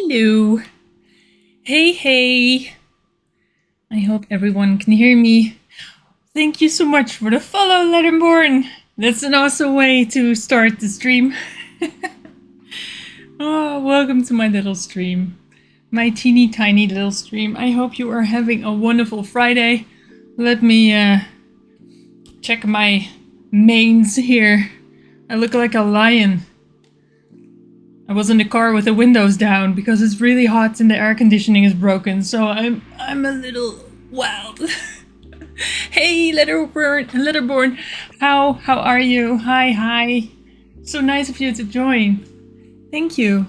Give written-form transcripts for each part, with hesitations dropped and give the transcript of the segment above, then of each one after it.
Hello. Hey, hey. I hope everyone can hear me. Thank you so much for the follow, Letterborn. That's an awesome way to start the stream. Oh, welcome to my little stream. My teeny tiny little stream. I hope you are having a wonderful Friday. Let me check my manes here. I look like a lion. I was in the car with the windows down because it's really hot and the air conditioning is broken, so I'm a little wild. Hey, Letterborn, how are you? Hi. So nice of you to join. Thank you.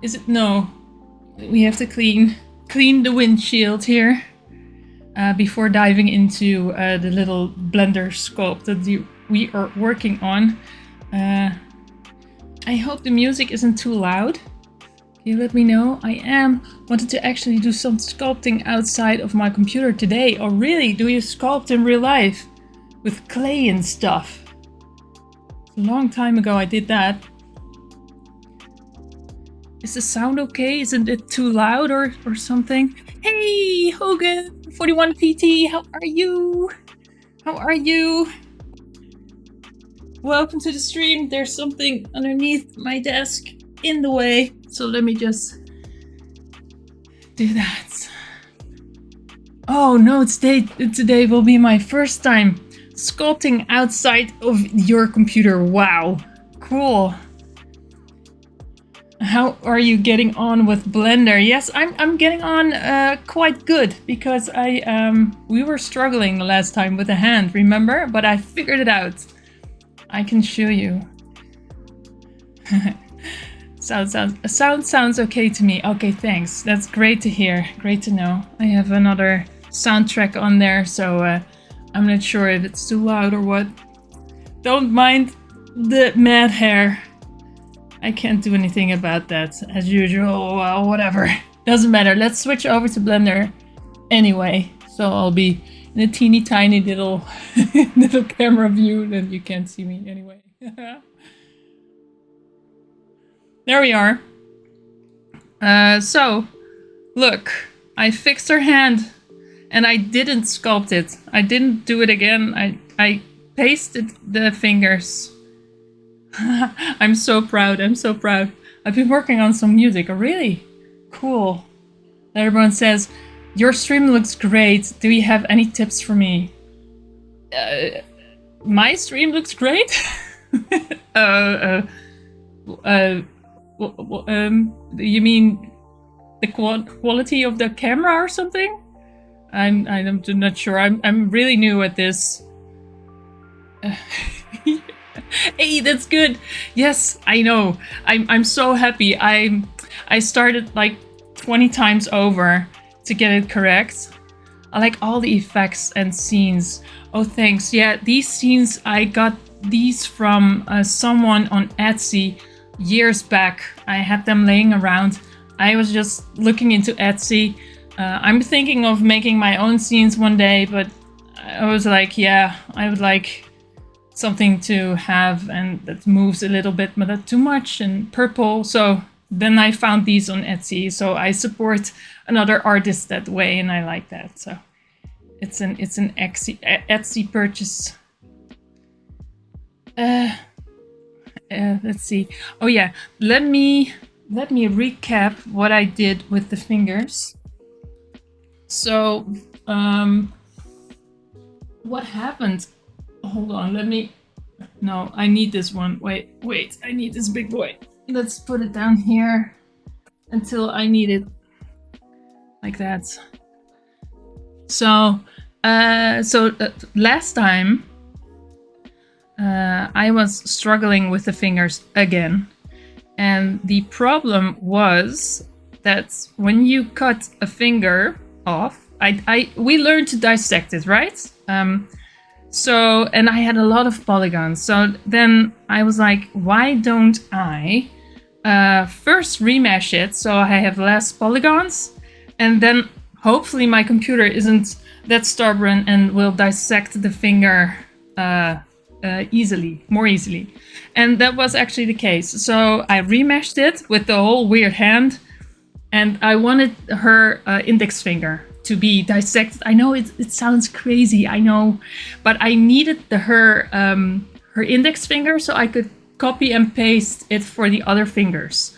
Is it no? We have to clean the windshield here before diving into the little blender sculpt that we are working on. I hope the music isn't too loud. Can you let me know? I wanted to actually do some sculpting outside of my computer today. Oh really? Do you sculpt in real life? With clay and stuff? A long time ago I did that. Is the sound okay? Isn't it too loud or something? Hey Hogan! 41PT, how are you? How are you? Welcome to the stream. There's something underneath my desk in the way, so let me just do that. Oh no, today will be my first time sculpting outside of your computer. Wow, cool. How are you getting on with Blender? Yes, I'm getting on quite good because we were struggling the last time with the hand, remember? But I figured it out. I can show you. Sounds okay to me. Okay, thanks. That's great to hear. Great to know. I have another soundtrack on there, so I'm not sure if it's too loud or what. Don't mind the mad hair. I can't do anything about that, as usual. Well, whatever. Doesn't matter. Let's switch over to Blender anyway. So I'll be in a teeny tiny little camera view, then you can't see me anyway. There we are. So, look, I fixed her hand and I didn't sculpt it. I didn't do it again. I pasted the fingers. I'm so proud. I've been working on some music. Oh, really? Cool. Everyone says, your stream looks great. Do you have any tips for me? My stream looks great? You mean the quality of the camera or something? I'm not sure. I'm really new at this. Hey, that's good. Yes, I know. I'm so happy. I started like 20 times over to get it correct. I like all the effects and scenes. Oh, thanks. Yeah, these scenes, I got these from someone on Etsy years back. I had them laying around. I was just looking into Etsy. I'm thinking of making my own scenes one day, but I was like, yeah, I would like something to have and that moves a little bit, but not too much, and purple. So then I found these on Etsy. So I support another artist that way, and I like that. So it's an Etsy purchase. Let's see. Oh yeah, let me recap what I did with the fingers. So what happened? Hold on, no, I need this one. Wait, I need this big boy. Let's put it down here until I need it. Like that. So, last time I was struggling with the fingers again. And the problem was that when you cut a finger off, we learned to dissect it, right? So, and I had a lot of polygons. So then I was like, why don't I first remesh it so I have less polygons, and then hopefully my computer isn't that stubborn and will dissect the finger more easily. And that was actually the case. So I remeshed it with the whole weird hand, and I wanted her index finger to be dissected. I know it sounds crazy, I know, but I needed her index finger so I could copy and paste it for the other fingers.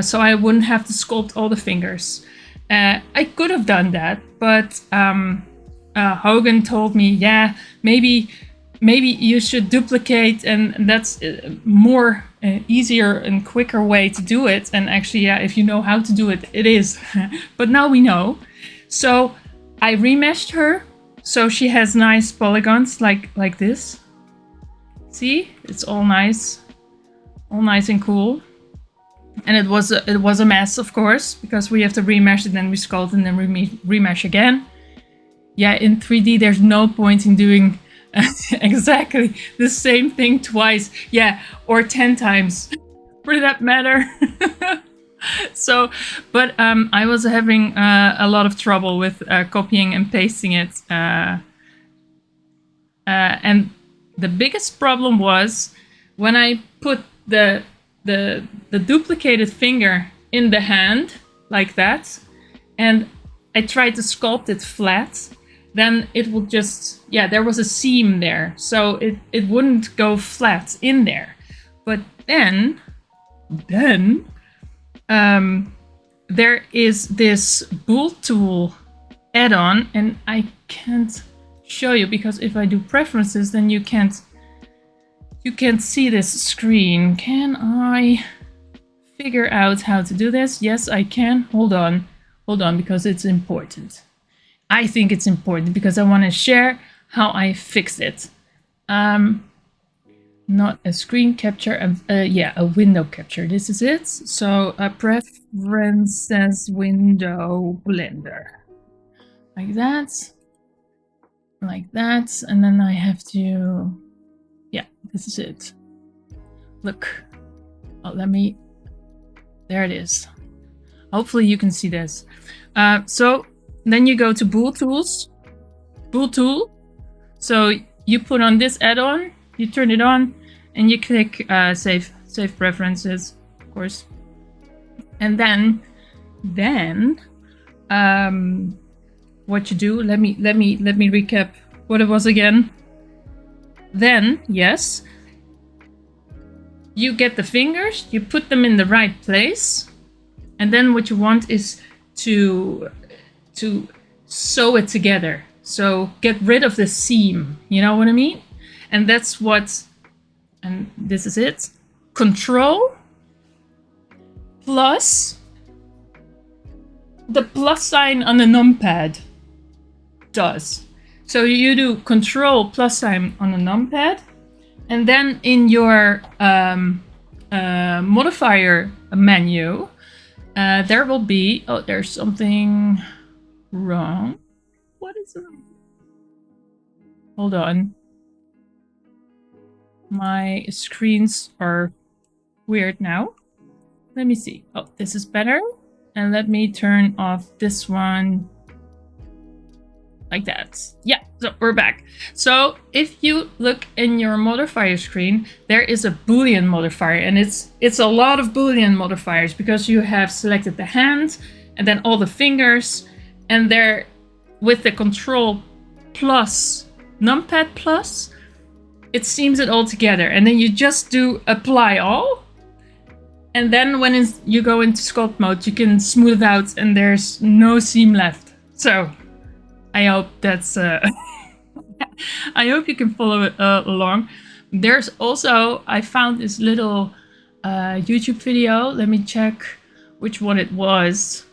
So I wouldn't have to sculpt all the fingers. I could have done that, but Hogan told me, yeah, maybe you should duplicate, and that's more easier and quicker way to do it. And actually, yeah, if you know how to do it, it is. But now we know. So I remeshed her, so she has nice polygons like this. See, it's all nice and cool. And it was a mess, of course, because we have to remesh it, then we sculpt, and then remesh again. Yeah, in 3D, there's no point in doing exactly the same thing twice. Yeah, or 10 times, for that matter. So, but I was having a lot of trouble with copying and pasting it. And the biggest problem was when I put the duplicated finger in the hand like that, and I tried to sculpt it flat, then it would just, yeah, there was a seam there, so it wouldn't go flat in there. But then there is this bolt tool add-on, and I can't show you because if I do preferences, then you can't see this screen. Can I figure out how to do this? Yes, I can. Hold on, because it's important. I think it's important because I want to share how I fixed it. Not a screen capture, yeah, a window capture. This is it. So a preferences window blender. Like that. And then I have to, yeah, this is it. Look. Oh, there it is. Hopefully you can see this. So then you go to Bool Tool. So you put on this add-on, you turn it on, and you click save preferences, of course. And then what you do, let me recap what it was again. Then, yes, you get the fingers, you put them in the right place, and then what you want is to sew it together. So get rid of the seam, you know what I mean? And that's what, and this is it, Control plus the plus sign on the numpad does. So you do Control plus sign on the numpad, and then in your modifier menu, there will be, oh, there's something wrong. What is it? Hold on. My screens are weird now. Let me see. Oh, this is better. And let me turn off this one. Like that. Yeah, so we're back. So if you look in your modifier screen, there is a Boolean modifier, and it's a lot of Boolean modifiers because you have selected the hand and then all the fingers, and they're with the Control plus numpad plus, it seams it all together, and then you just do apply all, and then when you go into sculpt mode, you can smooth it out and there's no seam left. So I hope that's I hope you can follow it along. There's also, I found this little YouTube video. Let me check which one it was.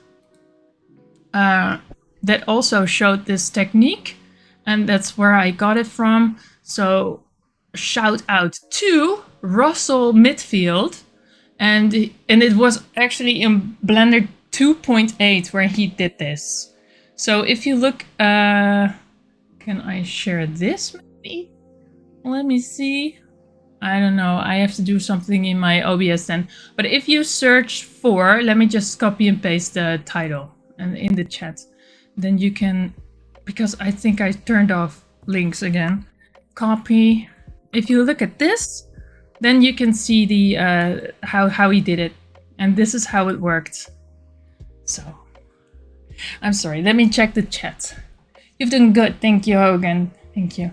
That also showed this technique, and that's where I got it from. So shout out to Russell Midfield, and it was actually in Blender 2.8 where he did this. So if you look, can I share this maybe? Let me see. I don't know, I have to do something in my OBS then. But if you search for, let me just copy and paste the title and in the chat. Then you can, because I think I turned off links again. Copy if you look at this, then you can see the how he did it, and this is how it worked. So, I'm sorry. Let me check the chat. You've done good. Thank you, Hogan. Thank you.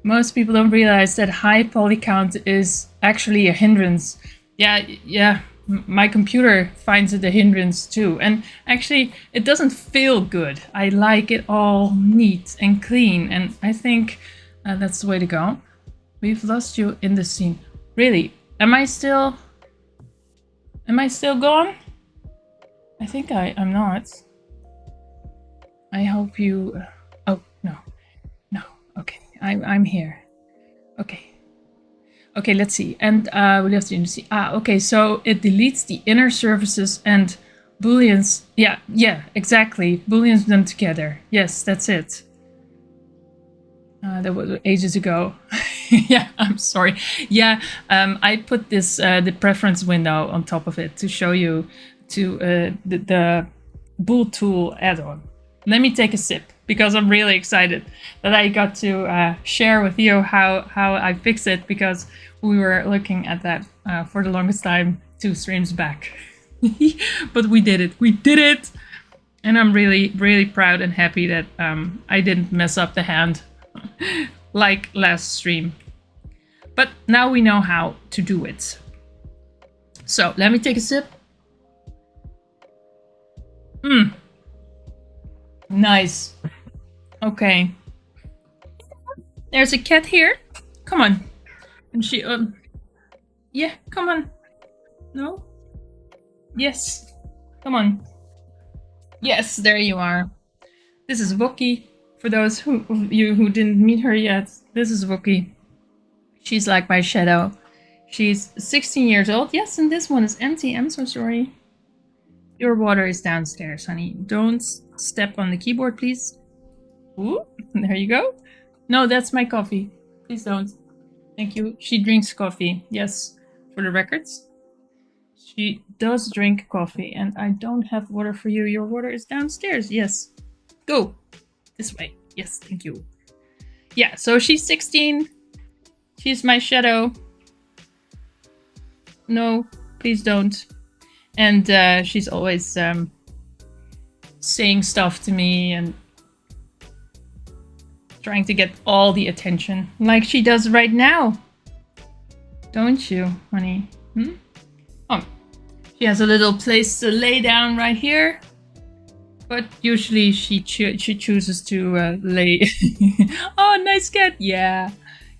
Most people don't realize that high poly count is actually a hindrance. Yeah. My computer finds it a hindrance too. And actually, it doesn't feel good. I like it all neat and clean. And I think that's the way to go. We've lost you in the scene. Really? Am I still gone? I think I'm not. I hope you... oh, no. Okay, I'm here. Okay, let's see. And we'll have to see. Okay, so it deletes the inner surfaces and booleans. Yeah, exactly. Booleans them together. Yes, that's it. That was ages ago. Yeah, I'm sorry. Yeah, I put this the preference window on top of it to show you to the Bool tool add-on. Let me take a sip because I'm really excited that I got to share with you how I fix it, because we were looking at that for the longest time 2 streams back. But we did it! And I'm really, really proud and happy that I didn't mess up the hand like last stream. But now we know how to do it. So let me take a sip. Nice. Okay. There's a cat here. Come on. And she yeah, come on. No? Yes. Come on. Yes, there you are. This is Wookie. For those of you who didn't meet her yet, this is Wookie. She's like my shadow. She's 16 years old. Yes, and this one is empty. I'm so sorry. Your water is downstairs, honey. Don't step on the keyboard, please. Ooh, there you go. No, that's my coffee. Please don't. Thank you. She drinks coffee. Yes, for the records. She does drink coffee, and I don't have water for you. Your water is downstairs. Yes. Go. This way. Yes, thank you. Yeah, so she's 16. She's my shadow. No, please don't. And she's always saying stuff to me and trying to get all the attention, like she does right now. Don't you, honey? Oh, she has a little place to lay down right here. But usually she chooses to lay... Oh, nice cat! Yeah,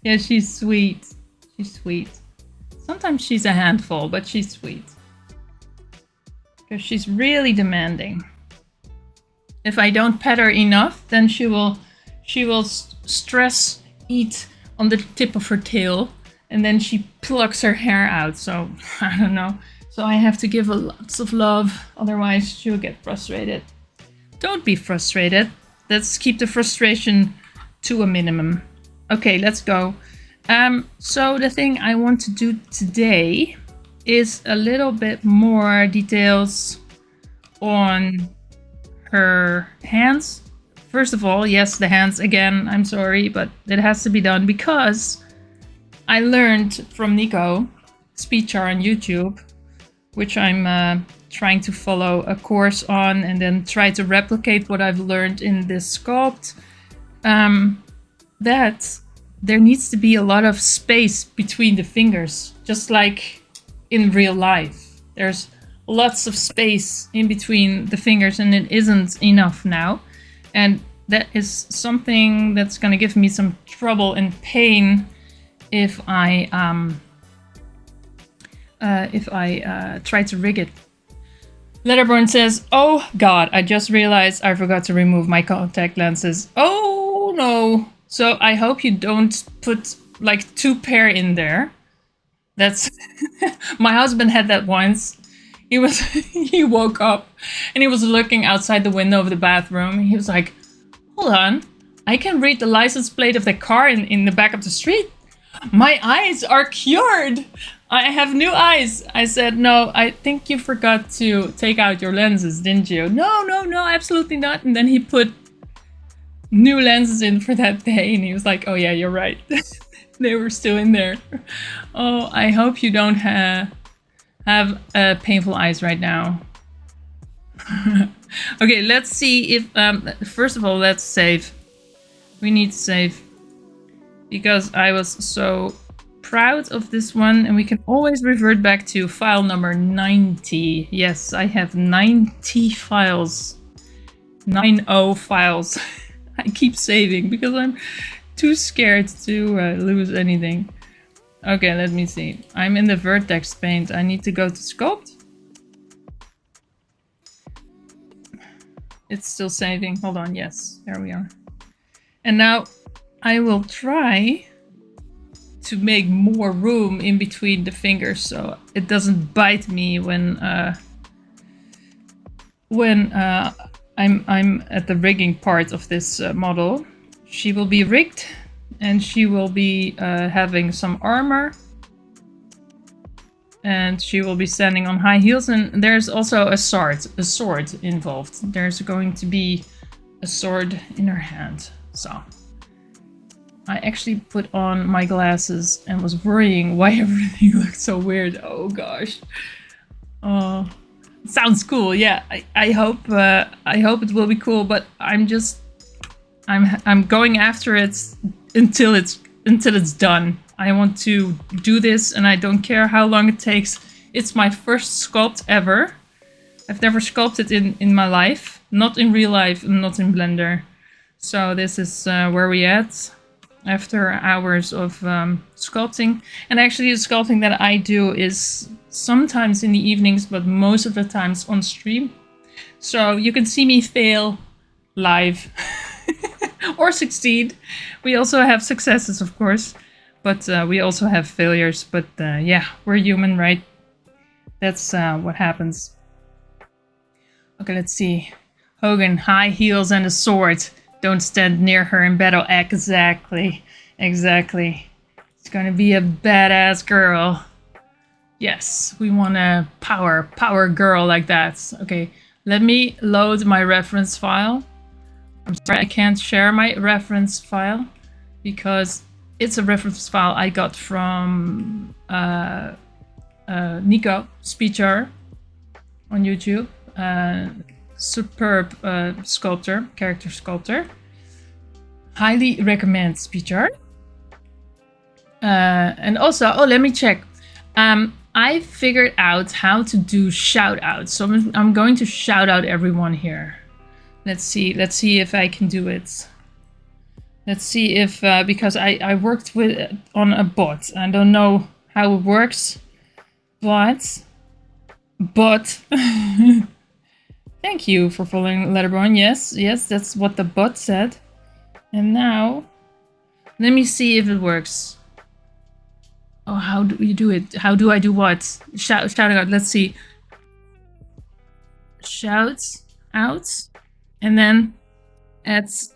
she's sweet. She's sweet. Sometimes she's a handful, but she's sweet. Because she's really demanding. If I don't pet her enough, then she will stress eat on the tip of her tail, and then she plucks her hair out. So I don't know. So I have to give her lots of love, otherwise she'll get frustrated. Don't be frustrated. Let's keep the frustration to a minimum. Okay, let's go. So the thing I want to do today is a little bit more details on her hands. First of all, yes, the hands again. I'm sorry, but it has to be done because I learned from Nico, Speechar on YouTube, which I'm trying to follow a course on and then try to replicate what I've learned in this sculpt, that there needs to be a lot of space between the fingers, just like in real life. There's lots of space in between the fingers and it isn't enough now. And that is something that's going to give me some trouble and pain if I try to rig it. Letterborn says, oh god, I just realized I forgot to remove my contact lenses. Oh no. So I hope you don't put like 2 pair in there. That's my husband had that once. He woke up and he was looking outside the window of the bathroom. He was like, hold on, I can read the license plate of the car in the back of the street. My eyes are cured. I have new eyes. I said, no, I think you forgot to take out your lenses, didn't you? No, absolutely not. And then he put new lenses in for that day and he was like, oh yeah, you're right. They were still in there. Oh, I hope you don't have painful eyes right now. Okay, let's see if first of all, let's save. We need to save because I was so proud of this one, and we can always revert back to file number 90. Yes, I have 90 files. 90 files. I keep saving because I'm too scared to lose anything. Okay, let me see. I'm in the vertex paint. I need to go to sculpt. It's still saving. Hold on. Yes, there we are. And now I will try to make more room in between the fingers so it doesn't bite me when I'm at the rigging part of this model. She will be rigged and she will be having some armor. And she will be standing on high heels, and there's also a sword involved. There's going to be a sword in her hand. So I actually put on my glasses and was worrying why everything looked so weird. Oh gosh. Oh, sounds cool. Yeah, I hope it will be cool, but I'm going after it until it's done. I want to do this, and I don't care how long it takes. It's my first sculpt ever. I've never sculpted in my life, not in real life, not in Blender. So this is where we at after hours of sculpting. And actually, the sculpting that I do is sometimes in the evenings, but most of the times on stream. So you can see me fail live or succeed. We also have successes, of course. But we also have failures. But yeah, we're human, right? That's what happens. Okay, let's see. Hogan, high heels and a sword. Don't stand near her in battle. Exactly. Exactly. It's gonna be a badass girl. Yes, we want a power girl like that. Okay, let me load my reference file. I'm sorry, I can't share my reference file because it's a reference file I got from Nico Speechar on YouTube. Superb sculptor, character sculptor. Highly recommend Speechar. And also, oh, let me check. I figured out how to do shout outs. So I'm going to shout out everyone here. Let's see if I can do it. Let's see if, because I worked on a bot. I don't know how it works, but thank you for following Letterborn. Yes, that's what the bot said. And now, let me see if it works. Oh, how do you do it? How do I do what? Shouting out, let's see. Shouts out, and then let's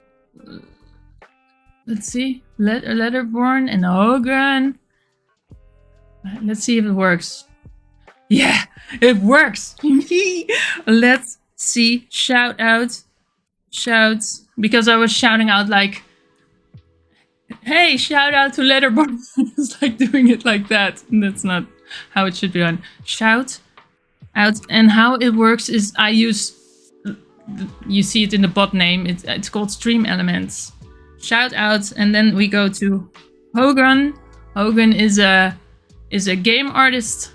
see, Letterborn and Hogan. Let's see if it works. Yeah, it works. Let's see, shout out, shouts, because I was shouting out like, hey, shout out to Letterborn. It's like doing it like that. And that's not how it should be done. Shout out, and how it works is I use, you see it in the bot name, it's called Stream Elements. Shout out, and then we go to Hogan. Hogan is a game artist,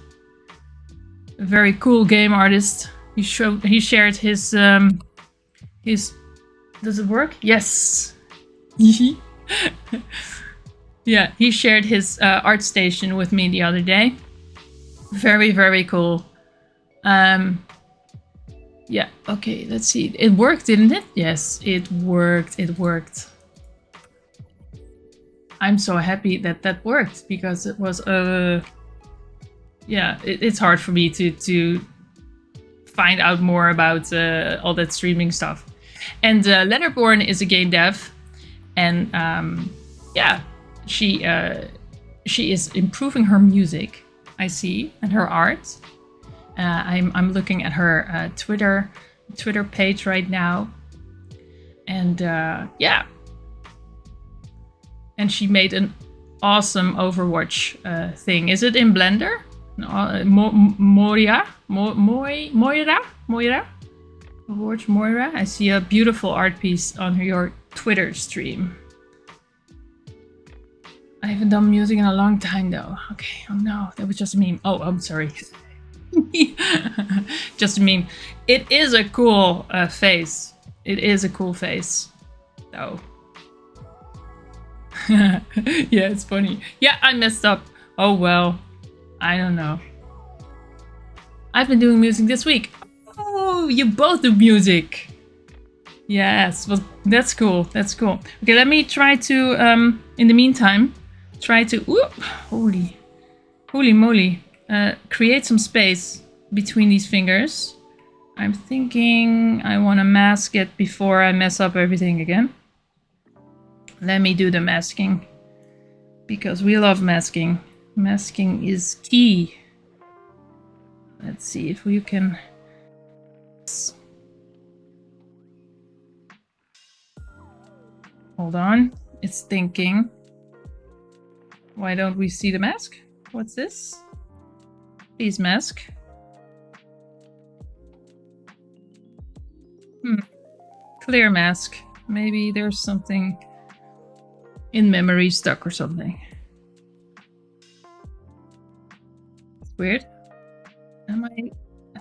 a very cool game artist. He shared his does it work? Yes. Yeah, he shared his art station with me the other day. Very, very cool. Yeah, okay, let's see. It worked, didn't it? Yes, it worked. It worked. I'm so happy that that worked, because it was yeah, it's hard for me to find out more about all that streaming stuff. And Letterborn is a game dev, and yeah, she is improving her music, I see, and her art. I'm looking at her Twitter page right now, and yeah. And she made an awesome Overwatch thing. Is it in Blender? No, Moira? Overwatch Moira? I see a beautiful art piece on your Twitter stream. I haven't done music in a long time though. Okay, oh no, that was just a meme. Oh, I'm sorry. Just a meme. It is a cool face. It is a cool face, though. Yeah, it's funny. Yeah, I messed up. Oh well. I don't know. I've been doing music this week. Oh, you both do music. Yes, well, that's cool. That's cool. Okay, let me try to, in the meantime, try to, whoop, holy moly, create some space between these fingers. I'm thinking I want to mask it before I mess up everything again. Let me do the masking, because we love masking. Masking is key. Let's see if we can... Hold on, it's thinking. Why don't we see the mask? What's this? Please mask. Clear mask. Maybe there's something in memory stuck or something. It's weird. Am I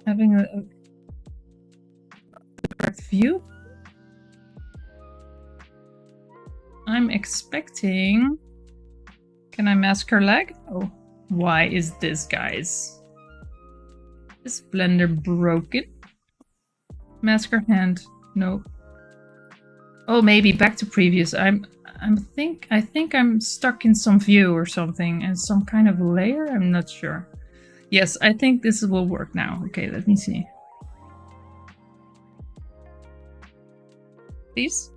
having a correct view? I'm expecting... Can I mask her leg? Oh, why is this, guys? Is Blender broken? Mask her hand. No. Oh, maybe back to previous. I think I'm stuck in some view or something, and some kind of layer. I'm not sure. Yes, I think this will work now. Okay, let me see. Please?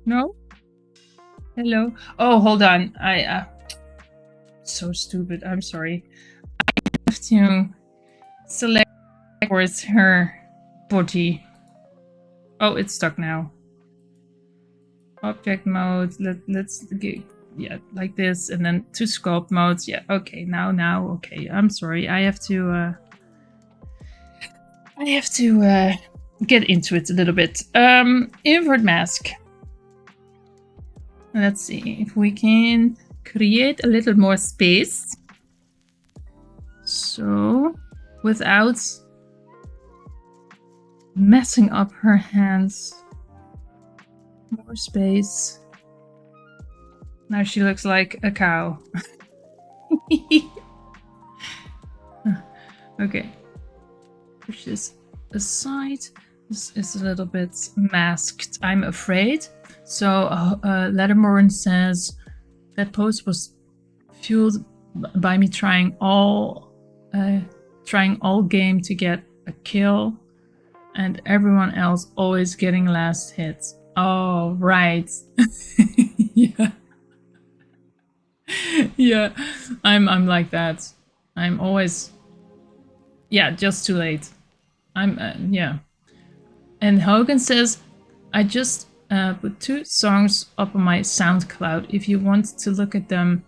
No? Hello? Oh, hold on. So stupid. I'm sorry. I have to select towards her body. Oh, it's stuck now. Object mode. Let's get, yeah, like this, and then to sculpt modes. Yeah, okay. Now, okay. I'm sorry. I have to get into it a little bit. Invert mask. Let's see if we can create a little more space. So, without messing up her hands. More space. Now she looks like a cow. Okay. Push this aside. This is a little bit masked, I'm afraid. So Lettermorin says that post was fueled by me trying all game to get a kill, and everyone else always getting last hits. Oh right. Yeah. Yeah. I'm like that. I'm always, yeah, just too late. I'm yeah. And Hogan says, I just put 2 songs up on my SoundCloud. If you want to look at them,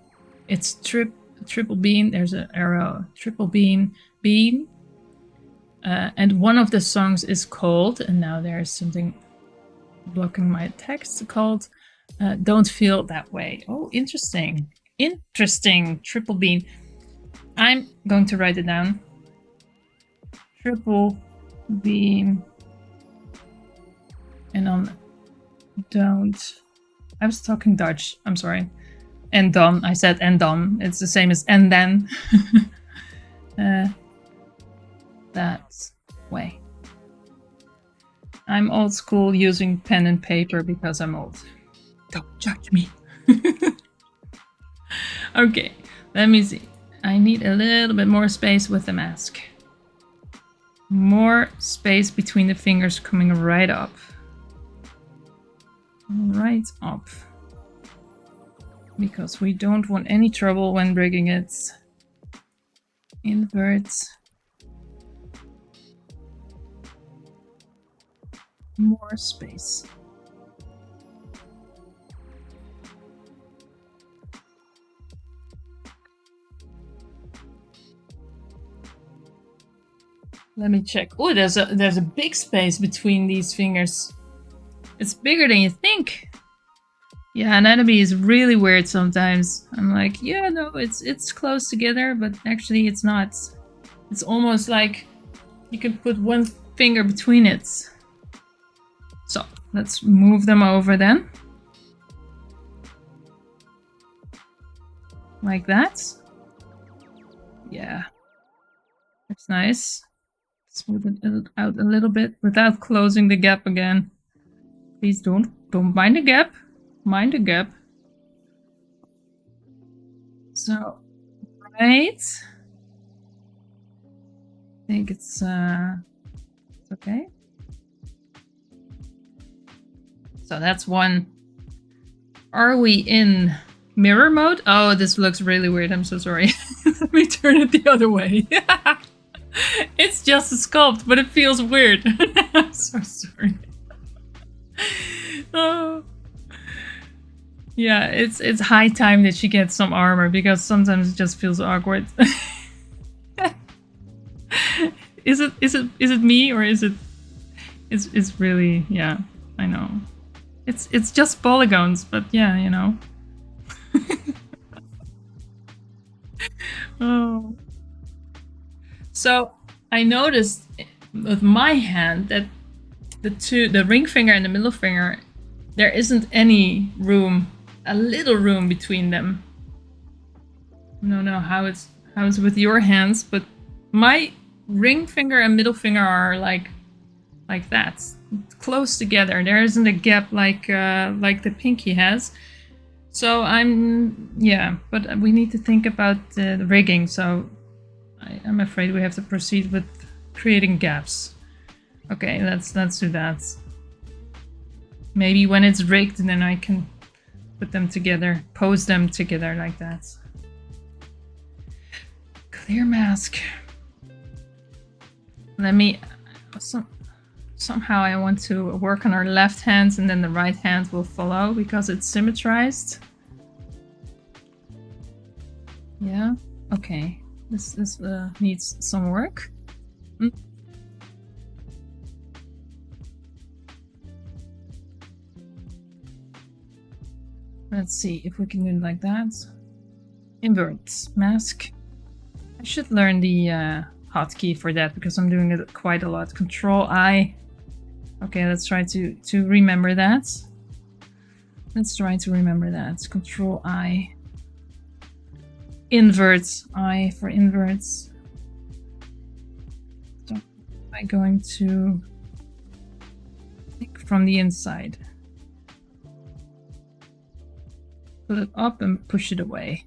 it's Triple Bean. There's an arrow. Triple Bean. And one of the songs is called, and now there's something blocking my text, called Don't Feel That Way. Oh, interesting. Interesting. Triple Bean. I'm going to write it down. Triple Bean. And on don't. I was talking Dutch. I'm sorry. And dan. I said and dan. It's the same as and then. That way. I'm old school using pen and paper because I'm old. Don't judge me. Okay, let me see. I need a little bit more space with the mask. More space between the fingers coming right up. Right up. Because we don't want any trouble when rigging it. Invert. More space. Let me check. Oh, there's a big space between these fingers. It's bigger than you think. Yeah, anatomy is really weird sometimes. I'm like, yeah, no, it's close together, but actually it's not. It's almost like you can put one finger between it. So let's move them over then. Like that. Yeah. That's nice. Smooth it out a little bit without closing the gap again. Please don't mind the gap. Mind the gap. So, right. I think it's okay. So that's one. Are we in mirror mode? Oh, this looks really weird. I'm so sorry. Let me turn it the other way. It's just a sculpt, but it feels weird. I'm so sorry. Oh. Yeah, it's high time that she gets some armor because sometimes it just feels awkward. Is it me or is it? It's really, yeah, I know. It's just polygons, but yeah, you know. Oh. So I noticed with my hand that the ring finger and the middle finger, there isn't any room, a little room between them. I don't know how it's with your hands, but my ring finger and middle finger are like that, close together. There isn't a gap like the pinky has. So yeah, but we need to think about the rigging. So I'm afraid we have to proceed with creating gaps. Okay, let's do that. Maybe when it's rigged, then I can put them together, pose them together like that. Clear mask. Let me. Somehow I want to work on our left hands and then the right hand will follow because it's symmetrized. Yeah, okay. This needs some work. Let's see if we can do it like that. Invert mask. I should learn the hotkey for that because I'm doing it quite a lot. Control I. Okay, let's try to remember that. Let's try to remember that. Control I. Invert I for inverts. So I'm going to pick from the inside. Put it up and push it away.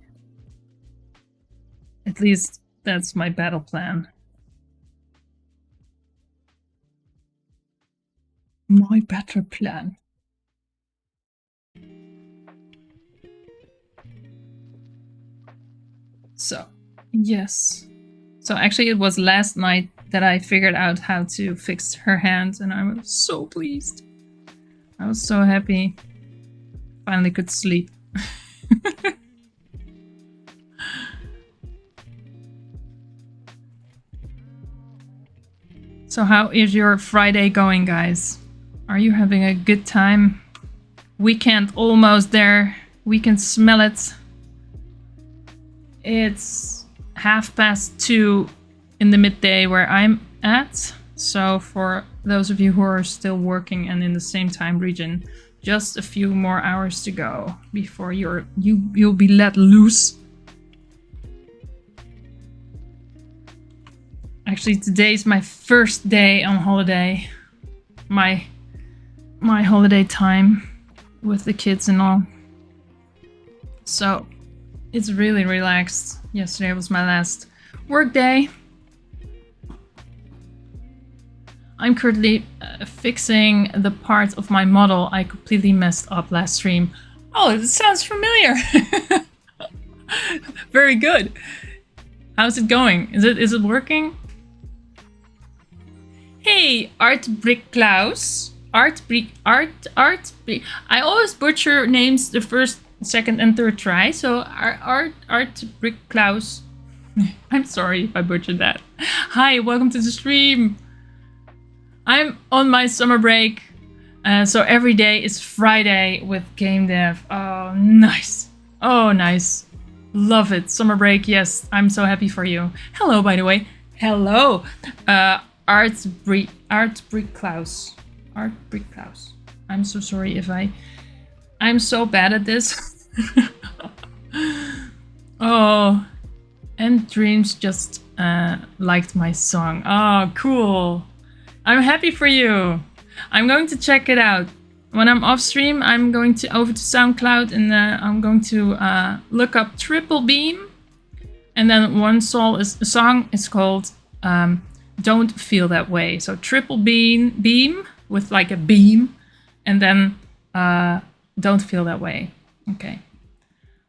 At least that's my battle plan. My battle plan. So, yes. So actually it was last night that I figured out how to fix her hand and I was so pleased. I was so happy. Finally could sleep. So how is your Friday going, guys? Are you having a good time? Weekend almost there. We can smell it. It's 2:30 in the midday where I'm at. So for those of you who are still working and in the same time region, just a few more hours to go before you'll be let loose. Actually, today's my first day on holiday. My holiday time with the kids and all. So it's really relaxed. Yesterday was my last work day. I'm currently fixing the part of my model I completely messed up last stream. Oh, it sounds familiar. Very good. How's it going? Is it working? Hey, Art Brick Klaus. Art Brick. I always butcher names the first, second, and third try. So Art Brick Klaus. I'm sorry if I butchered that. Hi, welcome to the stream. I'm on my summer break, so every day is Friday with game dev. Oh, nice. Oh, nice. Love it. Summer break, yes. I'm so happy for you. Hello, by the way. Hello. Art Brick Klaus. Art Brick Klaus. I'm so sorry if I'm so bad at this. Oh, and Dreams just liked my song. Oh, cool. I'm happy for you. I'm going to check it out. When I'm off stream, I'm going to over to SoundCloud and I'm going to look up Triple Beam. And then one song is called Don't Feel That Way. So Triple Beam with like a beam. And then Don't Feel That Way. Okay.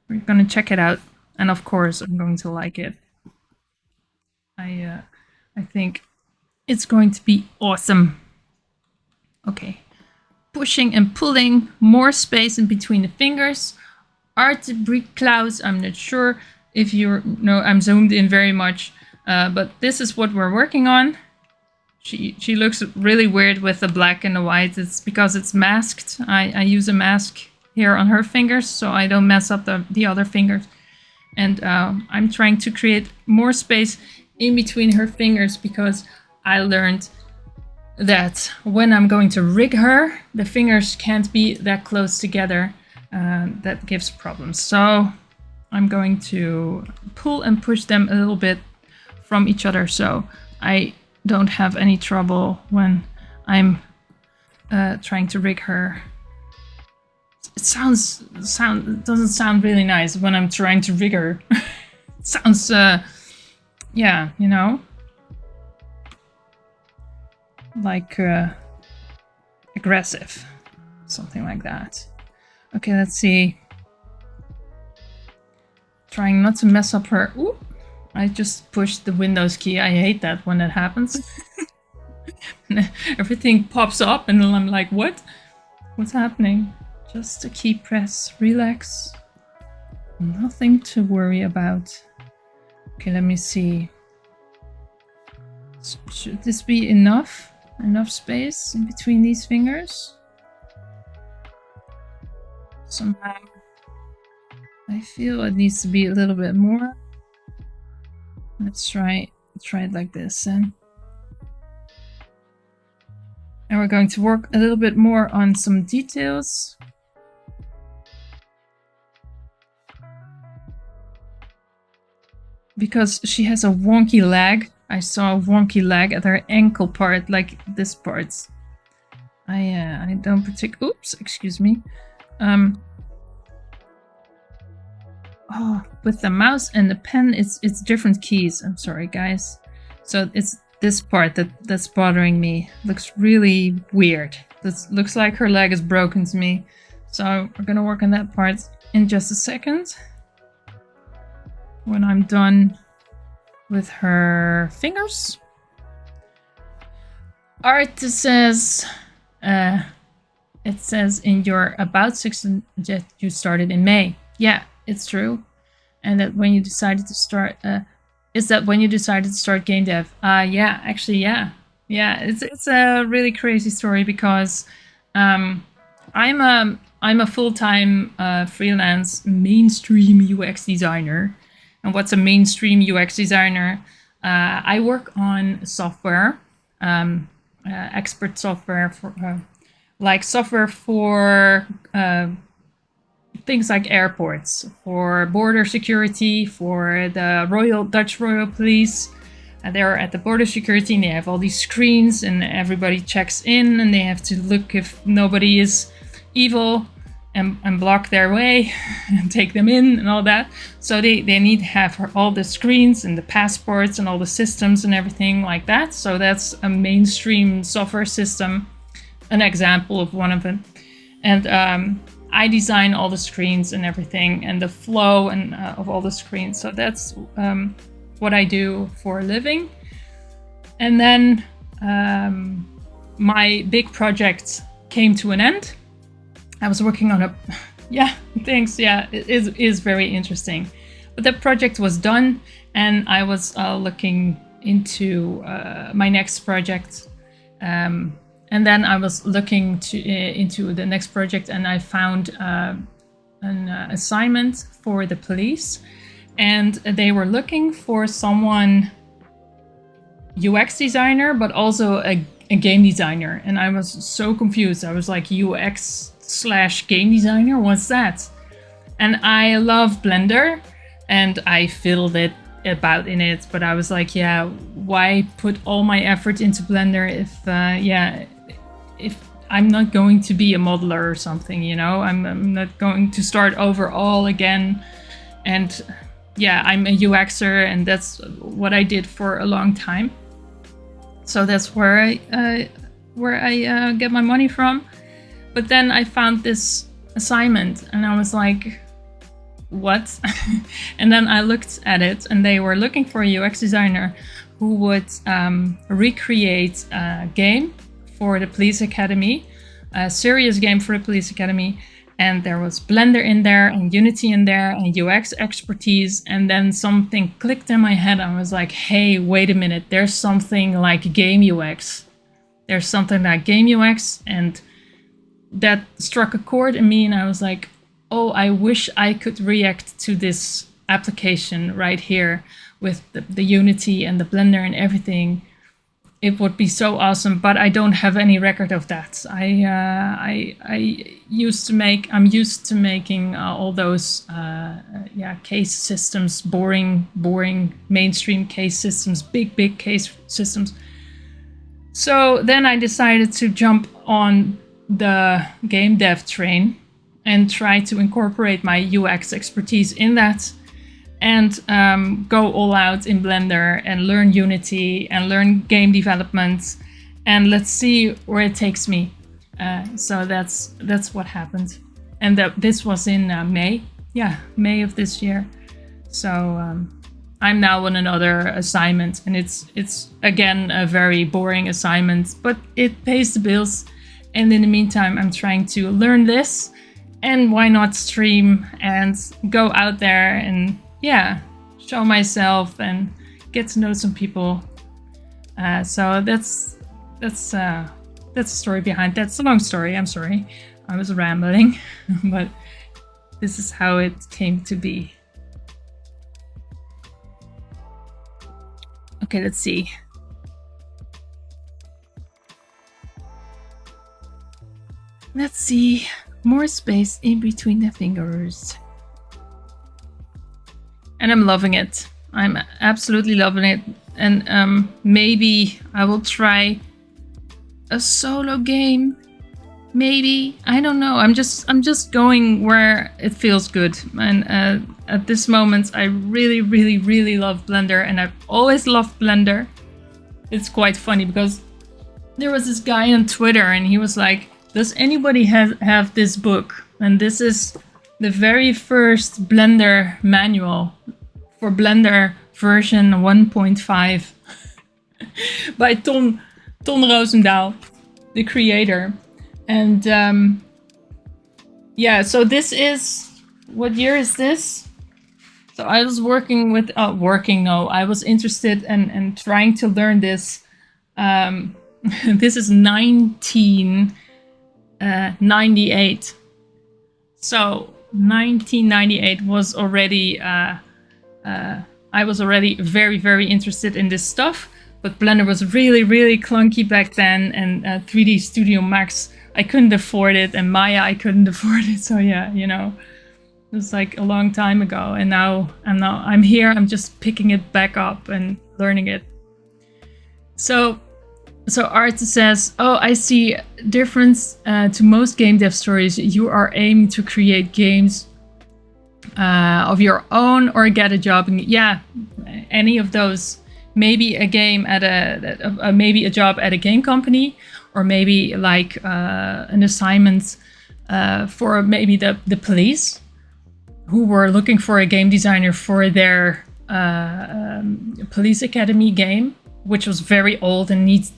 We're going to check it out. And of course, I'm going to like it. I think it's going to be awesome. Okay. Pushing and pulling, more space in between the fingers. Art Brick Klaus, I'm not sure if you know, I'm zoomed in very much, but this is what we're working on. She looks really weird with the black and the white. It's because it's masked. I use a mask here on her fingers so I don't mess up the other fingers. And I'm trying to create more space in between her fingers because I learned that when I'm going to rig her, the fingers can't be that close together. That gives problems. So I'm going to pull and push them a little bit from each other so I don't have any trouble when I'm trying to rig her. It doesn't sound really nice when I'm trying to rig her. It sounds yeah, you know, like aggressive, something like that. Okay, let's see. Trying not to mess up her. Ooh, I just pushed the Windows key. I hate that when that happens. Everything pops up and then I'm like, what? What's happening? Just a key press. Relax. Nothing to worry about. Okay, let me see. Should this be enough? Enough space in between these fingers? Somehow I feel it needs to be a little bit more. Let's try it like this then. And we're going to work a little bit more on some details. Because she has a wonky leg. I saw a wonky leg at her ankle part, like this part. I don't particularly. Oops, excuse me. Oh, with the mouse and the pen, it's different keys. I'm sorry, guys. So it's this part that's bothering me. Looks really weird. This looks like her leg is broken to me. So we're gonna work on that part in just a second. When I'm done with her fingers. Art says, it says in your about section that you started in May. Yeah, it's true. And that when you decided to start, is that when you decided to start game dev? Yeah, actually, yeah. Yeah, it's a really crazy story because I'm a full-time freelance mainstream UX designer. And what's a mainstream UX designer? I work on software, expert software for like software for things like airports, for border security, for the Dutch Royal Police. They're at the border security and they have all these screens and everybody checks in and they have to look if nobody is evil and block their way and take them in and all that. So they need to have all the screens and the passports and all the systems and everything like that. So that's a mainstream software system, an example of one of them. And I design all the screens and everything and the flow and of all the screens. So that's what I do for a living. And then my big project came to an end. I was working on a, yeah, thanks, yeah, it is very interesting. But that project was done, and I was looking into my next project. And then I was looking into the next project, and I found an assignment for the police, and they were looking for someone UX designer, but also a game designer. And I was so confused. I was like, UX/game designer? What's that? And I love Blender, and I filled it about in it, but I was like, yeah, why put all my effort into Blender if I'm not going to be a modeler or something, you know? I'm not going to start over all again. And yeah, I'm a UXer, and that's what I did for a long time. So that's where I get my money from. But then I found this assignment, and I was like, what? And then I looked at it, and they were looking for a UX designer who would recreate a game for the police academy, a serious game for the police academy. And there was Blender in there, and Unity in there, and UX expertise. And then something clicked in my head. I was like, hey, wait a minute. There's something like game UX. There's something like game UX. And that struck a chord in me. And I was like, oh, I wish I could react to this application right here with the Unity and the Blender and everything. It would be so awesome, but I don't have any record of that. I'm used to making all those case systems, boring mainstream case systems, big case systems. So then I decided to jump on the game dev train and try to incorporate my UX expertise in that, and go all out in Blender and learn Unity and learn game development, and let's see where it takes me. So that's what happened, and this was in May of this year. So I'm now on another assignment, and it's again a very boring assignment, but it pays the bills. And in the meantime, I'm trying to learn this, and why not stream and go out there and show myself and get to know some people. So that's the story behind that. It's a long story. I'm sorry, I was rambling, but this is how it came to be. Okay, let's see. Let's see. More space in between the fingers. And I'm loving it. I'm absolutely loving it. And maybe I will try a solo game. Maybe. I don't know. I'm just going where it feels good. And at this moment, I really love Blender. And I've always loved Blender. It's quite funny because there was this guy on Twitter, and he was like, does anybody have this book? And this is the very first Blender manual for Blender version 1.5 by Ton Roosendaal, the creator. And so this is, what year is this? So I was I was interested and trying to learn this. This is 1998. So 1998 was already, I was already very interested in this stuff, but Blender was really clunky back then, and 3D Studio Max, I couldn't afford it, and Maya, I couldn't afford it. So yeah, you know, it was like a long time ago, and now I'm here, I'm just picking it back up and learning it. So Art says, oh, I see difference to most game dev stories. You are aiming to create games of your own or get a job. Any of those. Maybe a game at maybe a job at a game company, or maybe like an assignment for maybe the police, who were looking for a game designer for their police academy game, which was very old and needs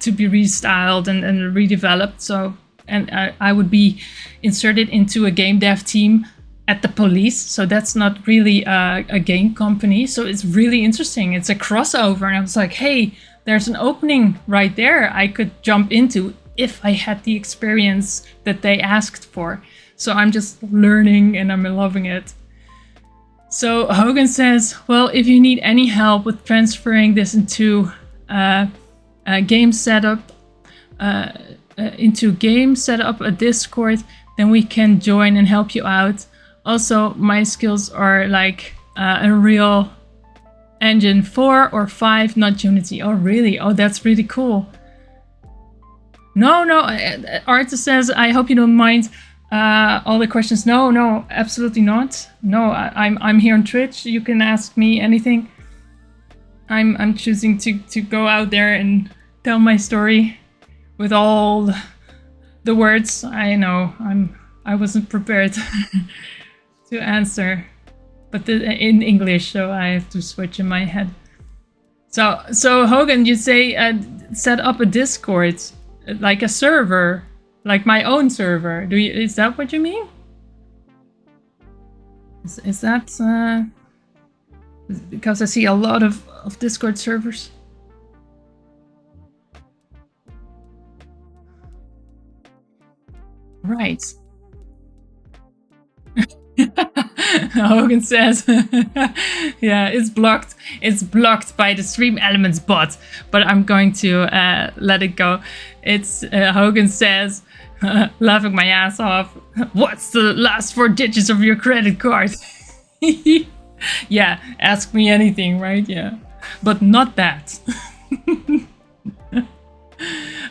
to be restyled and redeveloped. So, and I would be inserted into a game dev team at the police. So that's not really a game company. So it's really interesting. It's a crossover. And I was like, hey, there's an opening right there I could jump into if I had the experience that they asked for. So I'm just learning and I'm loving it. So Hogan says, well, if you need any help with transferring this into a game setup, a Discord, then we can join and help you out. Also, my skills are like Unreal Engine 4 or 5, not Unity. Oh, really? Oh, that's really cool. No, Artist says, I hope you don't mind all the questions. No, absolutely not. No, I'm here on Twitch. You can ask me anything. I'm choosing to go out there and tell my story with all the words. I know I wasn't prepared to answer, but in English, so I have to switch in my head. So Hogan, you say set up a Discord, like a server, like my own server. Is that what you mean? Is that because I see a lot of Discord servers? Right. Hogan says, yeah, it's blocked. It's blocked by the Stream Elements bot, but I'm going to let it go. It's Hogan says, laughing my ass off, what's the last 4 digits of your credit card? Yeah, ask me anything, right? Yeah, but not that.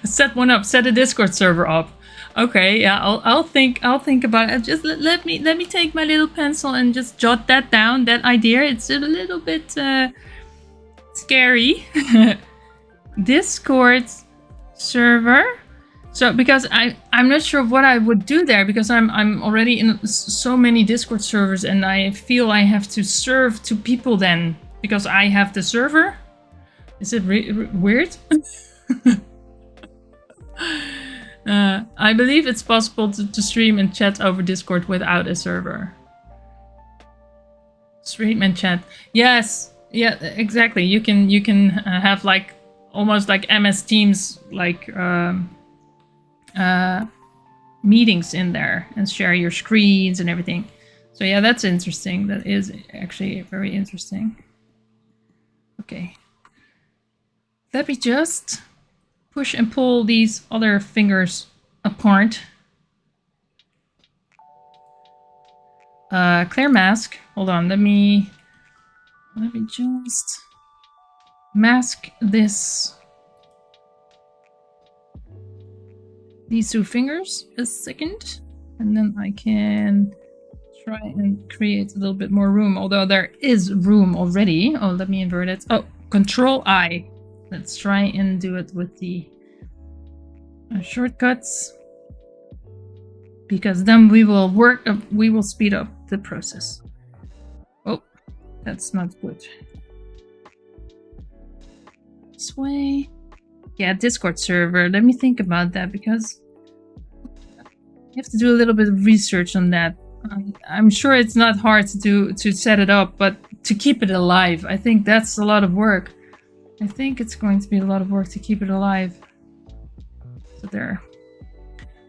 Set one up. Set a Discord server up. Okay, yeah, I'll think about it. Just let me take my little pencil and just jot that down. That idea. It's a little bit scary. Discord server. So because I'm not sure what I would do there, because I'm already in so many Discord servers and I feel I have to serve to people then because I have the server. Is it weird? I believe it's possible to stream and chat over Discord without a server. Stream and chat. Yes, yeah, exactly. You can have like almost like MS Teams like meetings in there and share your screens and everything. So yeah, that's interesting. That is actually very interesting. Okay. Let me just push and pull these other fingers apart. Clear mask. Hold on, let me just mask these 2 fingers a second, and then I can try and create a little bit more room, although there is room already. Oh, let me invert it. Oh, Control I. Let's try and do it with the shortcuts, because then we will speed up the process. Oh, that's not good. This way. Yeah, Discord server. Let me think about that, because you have to do a little bit of research on that. I'm sure it's not hard to set it up, but to keep it alive, I think that's a lot of work. I think it's going to be a lot of work to keep it alive. So there.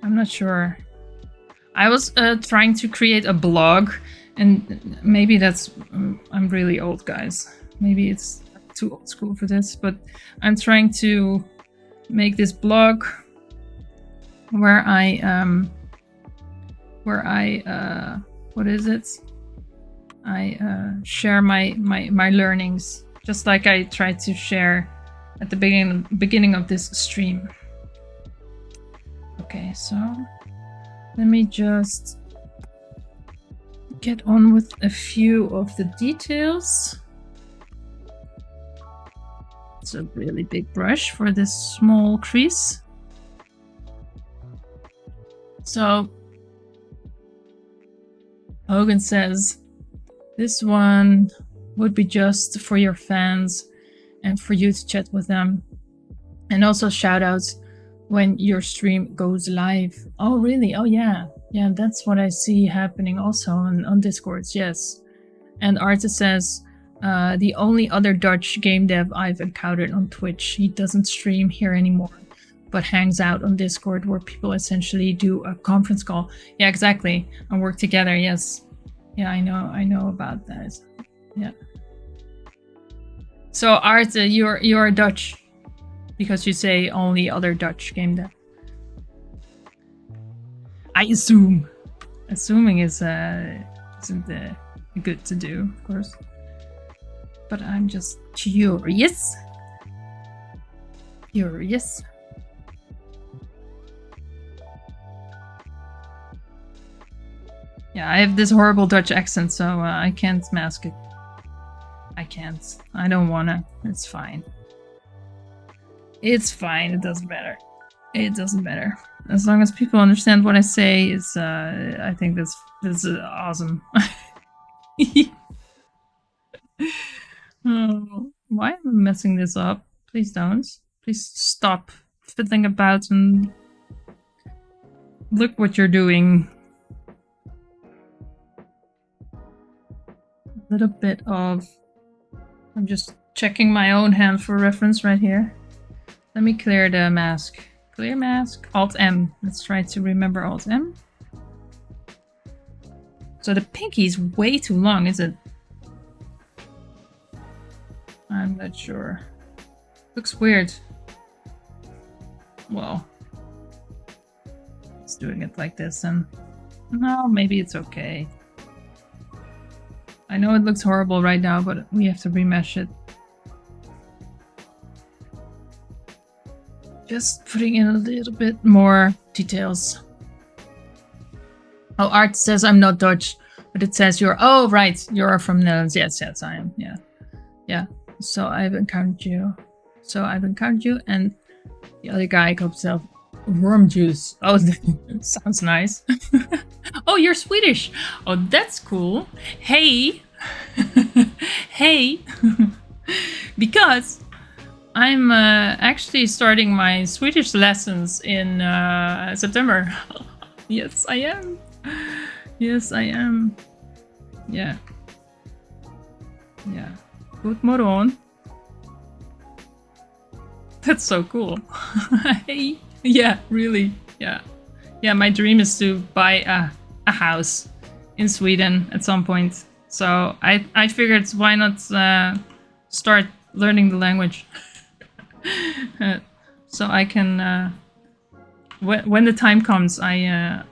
I'm not sure. I was trying to create a blog, and maybe that's... I'm really old, guys. Maybe it's too old school for this, but I'm trying to make this blog where I what is it? I share my learnings, just like I tried to share at the beginning of this stream. Okay, so let me just get on with a few of the details. It's a really big brush for this small crease. So Hogan says this one would be just for your fans and for you to chat with them, and also shout outs when your stream goes live. Oh really? Oh yeah, Yeah, that's what I see happening also on Discords, yes. And Artis says, the only other Dutch game dev I've encountered on Twitch, he doesn't stream here anymore, but hangs out on Discord where people essentially do a conference call. Yeah, exactly. And work together, yes. Yeah, I know about that. Yeah. So Art, you're Dutch because you say only other Dutch game dev. I assume. Assuming isn't good to do, of course. But I'm just curious. Curious. Yeah, I have this horrible Dutch accent, so I can't mask it. I can't. I don't wanna. It's fine. It's fine. It doesn't matter. It doesn't matter. As long as people understand what I say, is I think this is awesome. Oh, why am I messing this up? Please don't. Please stop fiddling about and look what you're doing. A little bit of... I'm just checking my own hand for reference right here. Let me clear the mask. Clear mask. Alt-M. Let's try to remember Alt-M. So the pinky's way too long, is it? I'm not sure. Looks weird. Well, it's doing it like this, and no, maybe it's okay. I know it looks horrible right now, but we have to remesh it. Just putting in a little bit more details. Oh, Art says I'm not Dutch, but it says you're... Oh, right, you're from Netherlands. Yes, I am. Yeah. Yeah. So I've encountered you. And the other guy called himself Worm Juice. Oh, sounds nice. Oh, you're Swedish. Oh, that's cool. Hey. Hey. Because I'm actually starting my Swedish lessons in September. Yes, I am. Yes, I am. Yeah. Yeah. Good morgon. That's so cool. Hey. Yeah, really. Yeah. Yeah, my dream is to buy a house in Sweden at some point. So I figured why not start learning the language. So I can when the time comes, I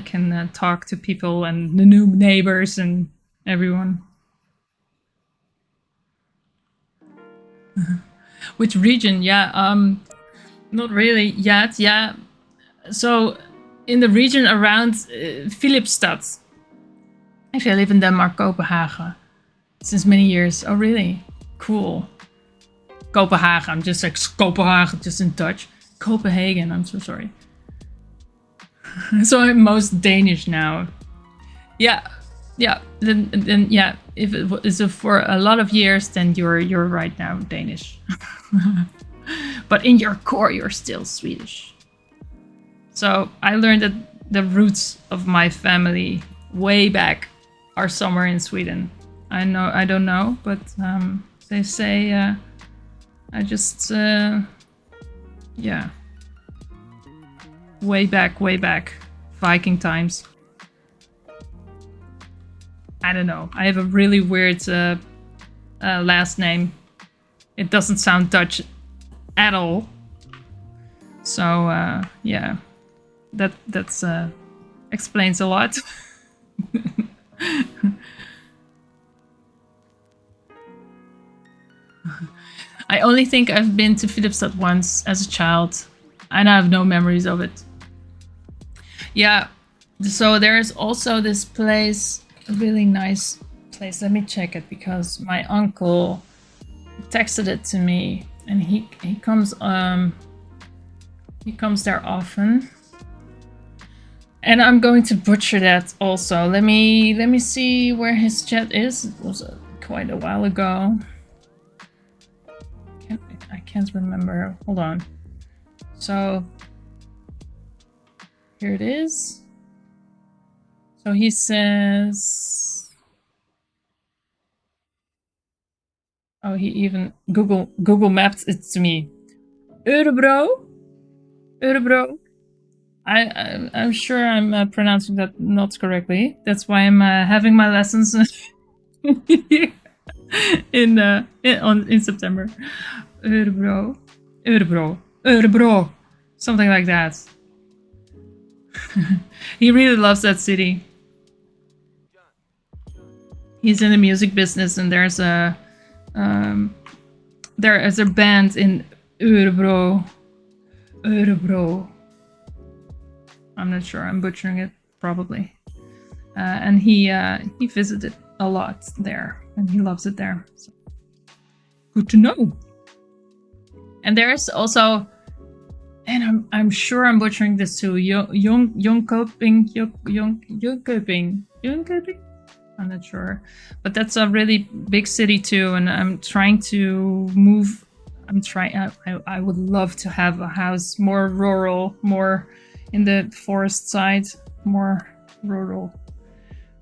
can talk to people and the new neighbors and everyone. Which region? Yeah, not really yet. Yeah, so in the region around Philipstad. Actually, I live in Denmark, Copenhagen, since many years. Oh, really? Cool. Copenhagen. I'm just like Copenhagen, just in Dutch. Copenhagen. I'm so sorry. So I'm most Danish now. Yeah, yeah. Then yeah. If it was for a lot of years, then you're right now Danish. But in your core, you're still Swedish. So I learned that the roots of my family way back are somewhere in Sweden. I don't know, but they say I just yeah, way back, Viking times. I don't know. I have a really weird last name. It doesn't sound Dutch at all. So yeah, that's explains a lot. I only think I've been to Philipstad once as a child, and I have no memories of it. Yeah, so there is also this place, a really nice place. Let me check it because my uncle texted it to me, and he comes there often. And I'm going to butcher that also. Let me see where his chat is. It was quite a while ago. I can't remember. Hold on. So here it is. So he says, oh, he even Google mapped it to me. Örebro, Örebro. I'm sure I'm pronouncing that not correctly. That's why I'm having my lessons in September. Örebro, Örebro, Örebro, something like that. He really loves that city. He's in the music business, and there is a band in Örebro. Örebro. I'm not sure. I'm butchering it probably. And he visited a lot there, and he loves it there. So. Good to know. And there's also, and I'm sure I'm butchering this too. Jönköping. I'm not sure, but that's a really big city too. And I'm trying to move. I would love to have a house more rural, more in the forest side, more rural.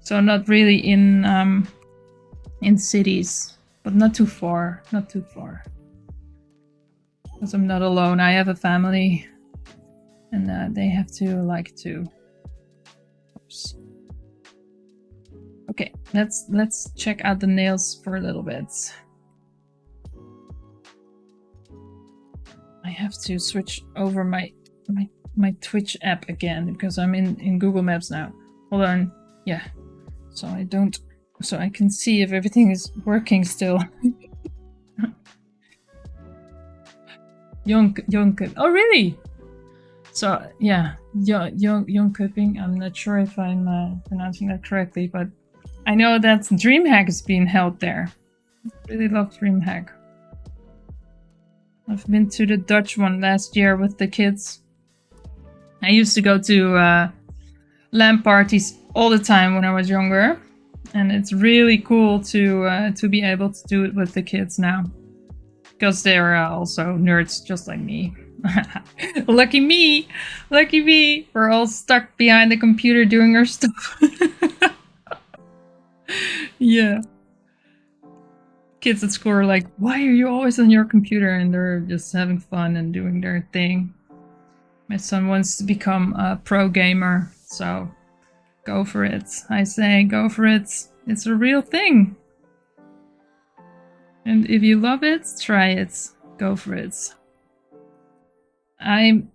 So not really in cities, but not too far. Not too far. Because I'm not alone. I have a family, and they have to like too. Oops. Okay, let's check out the nails for a little bit. I have to switch over my Twitch app again because I'm in Google Maps now. Hold on. Yeah. So I can see if everything is working still. Jönköping. Oh, really? So, yeah. Jönköping. I'm not sure if I'm pronouncing that correctly, but I know that DreamHack is being held there. I really love DreamHack. I've been to the Dutch one last year with the kids. I used to go to LAN parties all the time when I was younger, and it's really cool to be able to do it with the kids now, because they're also nerds just like me. Lucky me! Lucky me! We're all stuck behind the computer doing our stuff. Yeah. Kids at school are like, why are you always on your computer? And they're just having fun and doing their thing. My son wants to become a pro gamer, so go for it. I say go for it. It's a real thing. And if you love it, try it. Go for it. I'm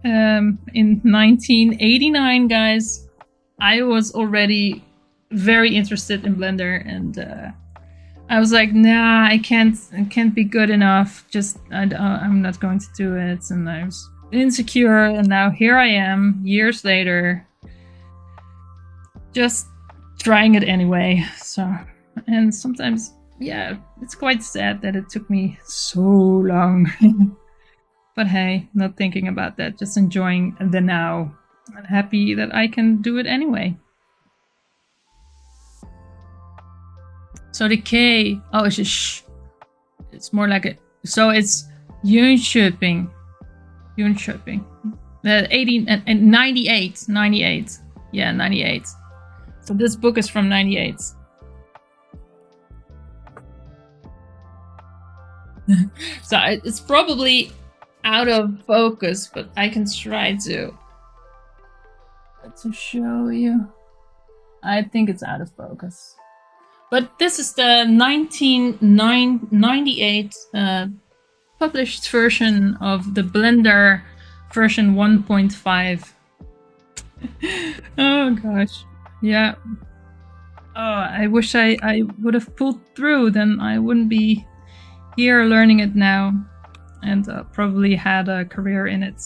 in 1989, guys. I was already very interested in Blender, and I was like, nah, I can't be good enough. I'm not going to do it. And I was insecure, and now here I am, years later, just trying it anyway. So, and sometimes, yeah, it's quite sad that it took me so long. But hey, not thinking about that, just enjoying the now. I'm happy that I can do it anyway. So the K, oh, it's a sh. It's more like a, so it's Jönköping. Jönköping. 18 and 98. 98. Yeah, 98. So this book is from 98. So it's probably out of focus, but I can try to show you. I think it's out of focus. But this is the 1998 published version of the Blender version 1.5. Oh gosh. Yeah. Oh, I wish I would have pulled through, then I wouldn't be here learning it now, and probably had a career in it.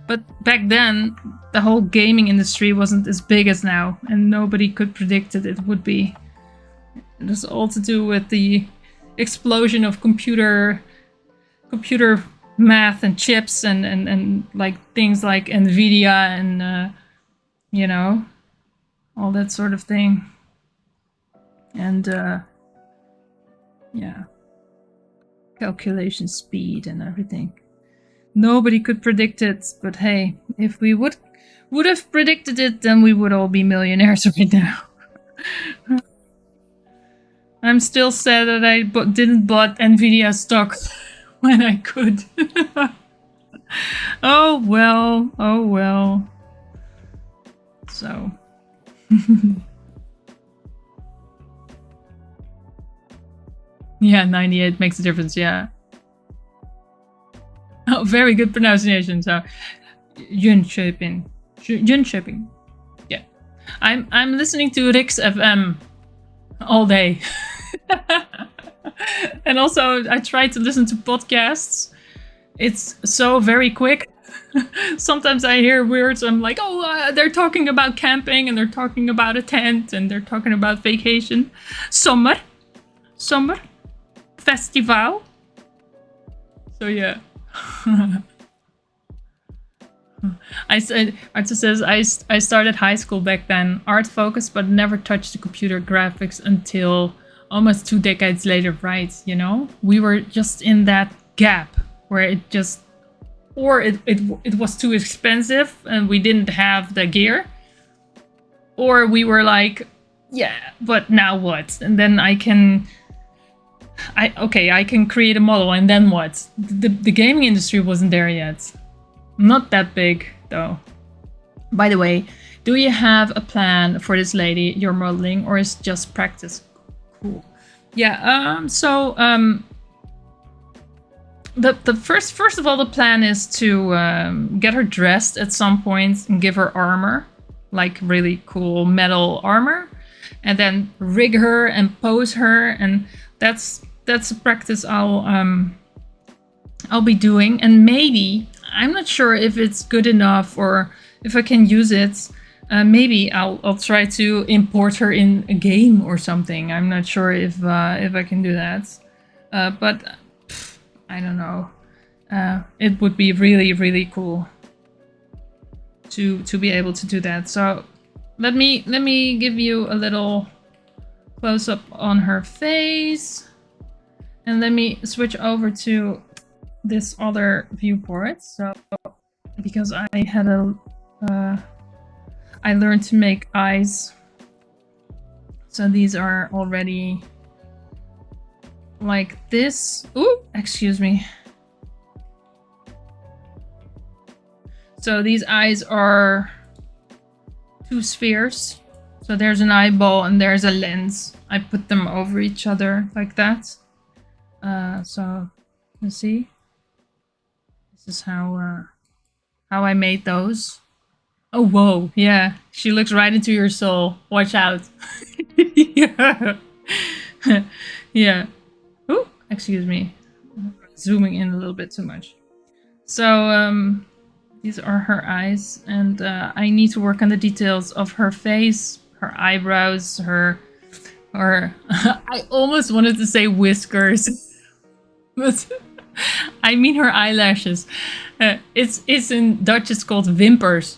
But back then, the whole gaming industry wasn't as big as now, and nobody could predict it would be. It was all to do with the explosion of computer math and chips and like things like NVIDIA and you know, all that sort of thing. And yeah, calculation speed and everything. Nobody could predict it, but hey, if we would have predicted it, then we would all be millionaires right now. I'm still sad that I didn't bought Nvidia stock when I could. Oh well, oh well. So. Yeah, 98 makes a difference, yeah. Oh, very good pronunciation. So, Jönköping. Jönköping. Yeah. I'm listening to Rix FM all day. And also, I try to listen to podcasts. It's so very quick. Sometimes I hear words, I'm like, oh, they're talking about camping, and they're talking about a tent, and they're talking about vacation. Summer. Festival. So yeah. Arthur says, I started high school back then, art focused, but never touched the computer graphics until almost 2 decades later, right? You know, we were just in that gap where it just, or it was too expensive and we didn't have the gear, or we were like, yeah, but now what? And then I can create a model, and then what? The gaming industry wasn't there yet. Not that big, though. By the way, do you have a plan for this lady you're modeling, or is just practice? Cool. Yeah, the first of all, the plan is to get her dressed at some point and give her armor, like really cool metal armor, and then rig her and pose her, and that's a practice I'll be doing. And maybe, I'm not sure if it's good enough or if I can use it. Maybe I'll try to import her in a game or something. I'm not sure if I can do that. But I don't know. It would be really, really cool to be able to do that. So let me give you a little close up on her face. And let me switch over to this other viewport. So, because I had I learned to make eyes. So these are already like this. Ooh, excuse me. So these eyes are 2 spheres. So there's an eyeball and there's a lens. I put them over each other like that. So you see, this is how I made those. Oh, whoa, yeah, she looks right into your soul. Watch out. Yeah. Yeah. Ooh, excuse me. Zooming in a little bit too much. So these are her eyes, and I need to work on the details of her face, her eyebrows, her I almost wanted to say whiskers. But I mean her eyelashes. It's in Dutch. It's called wimpers.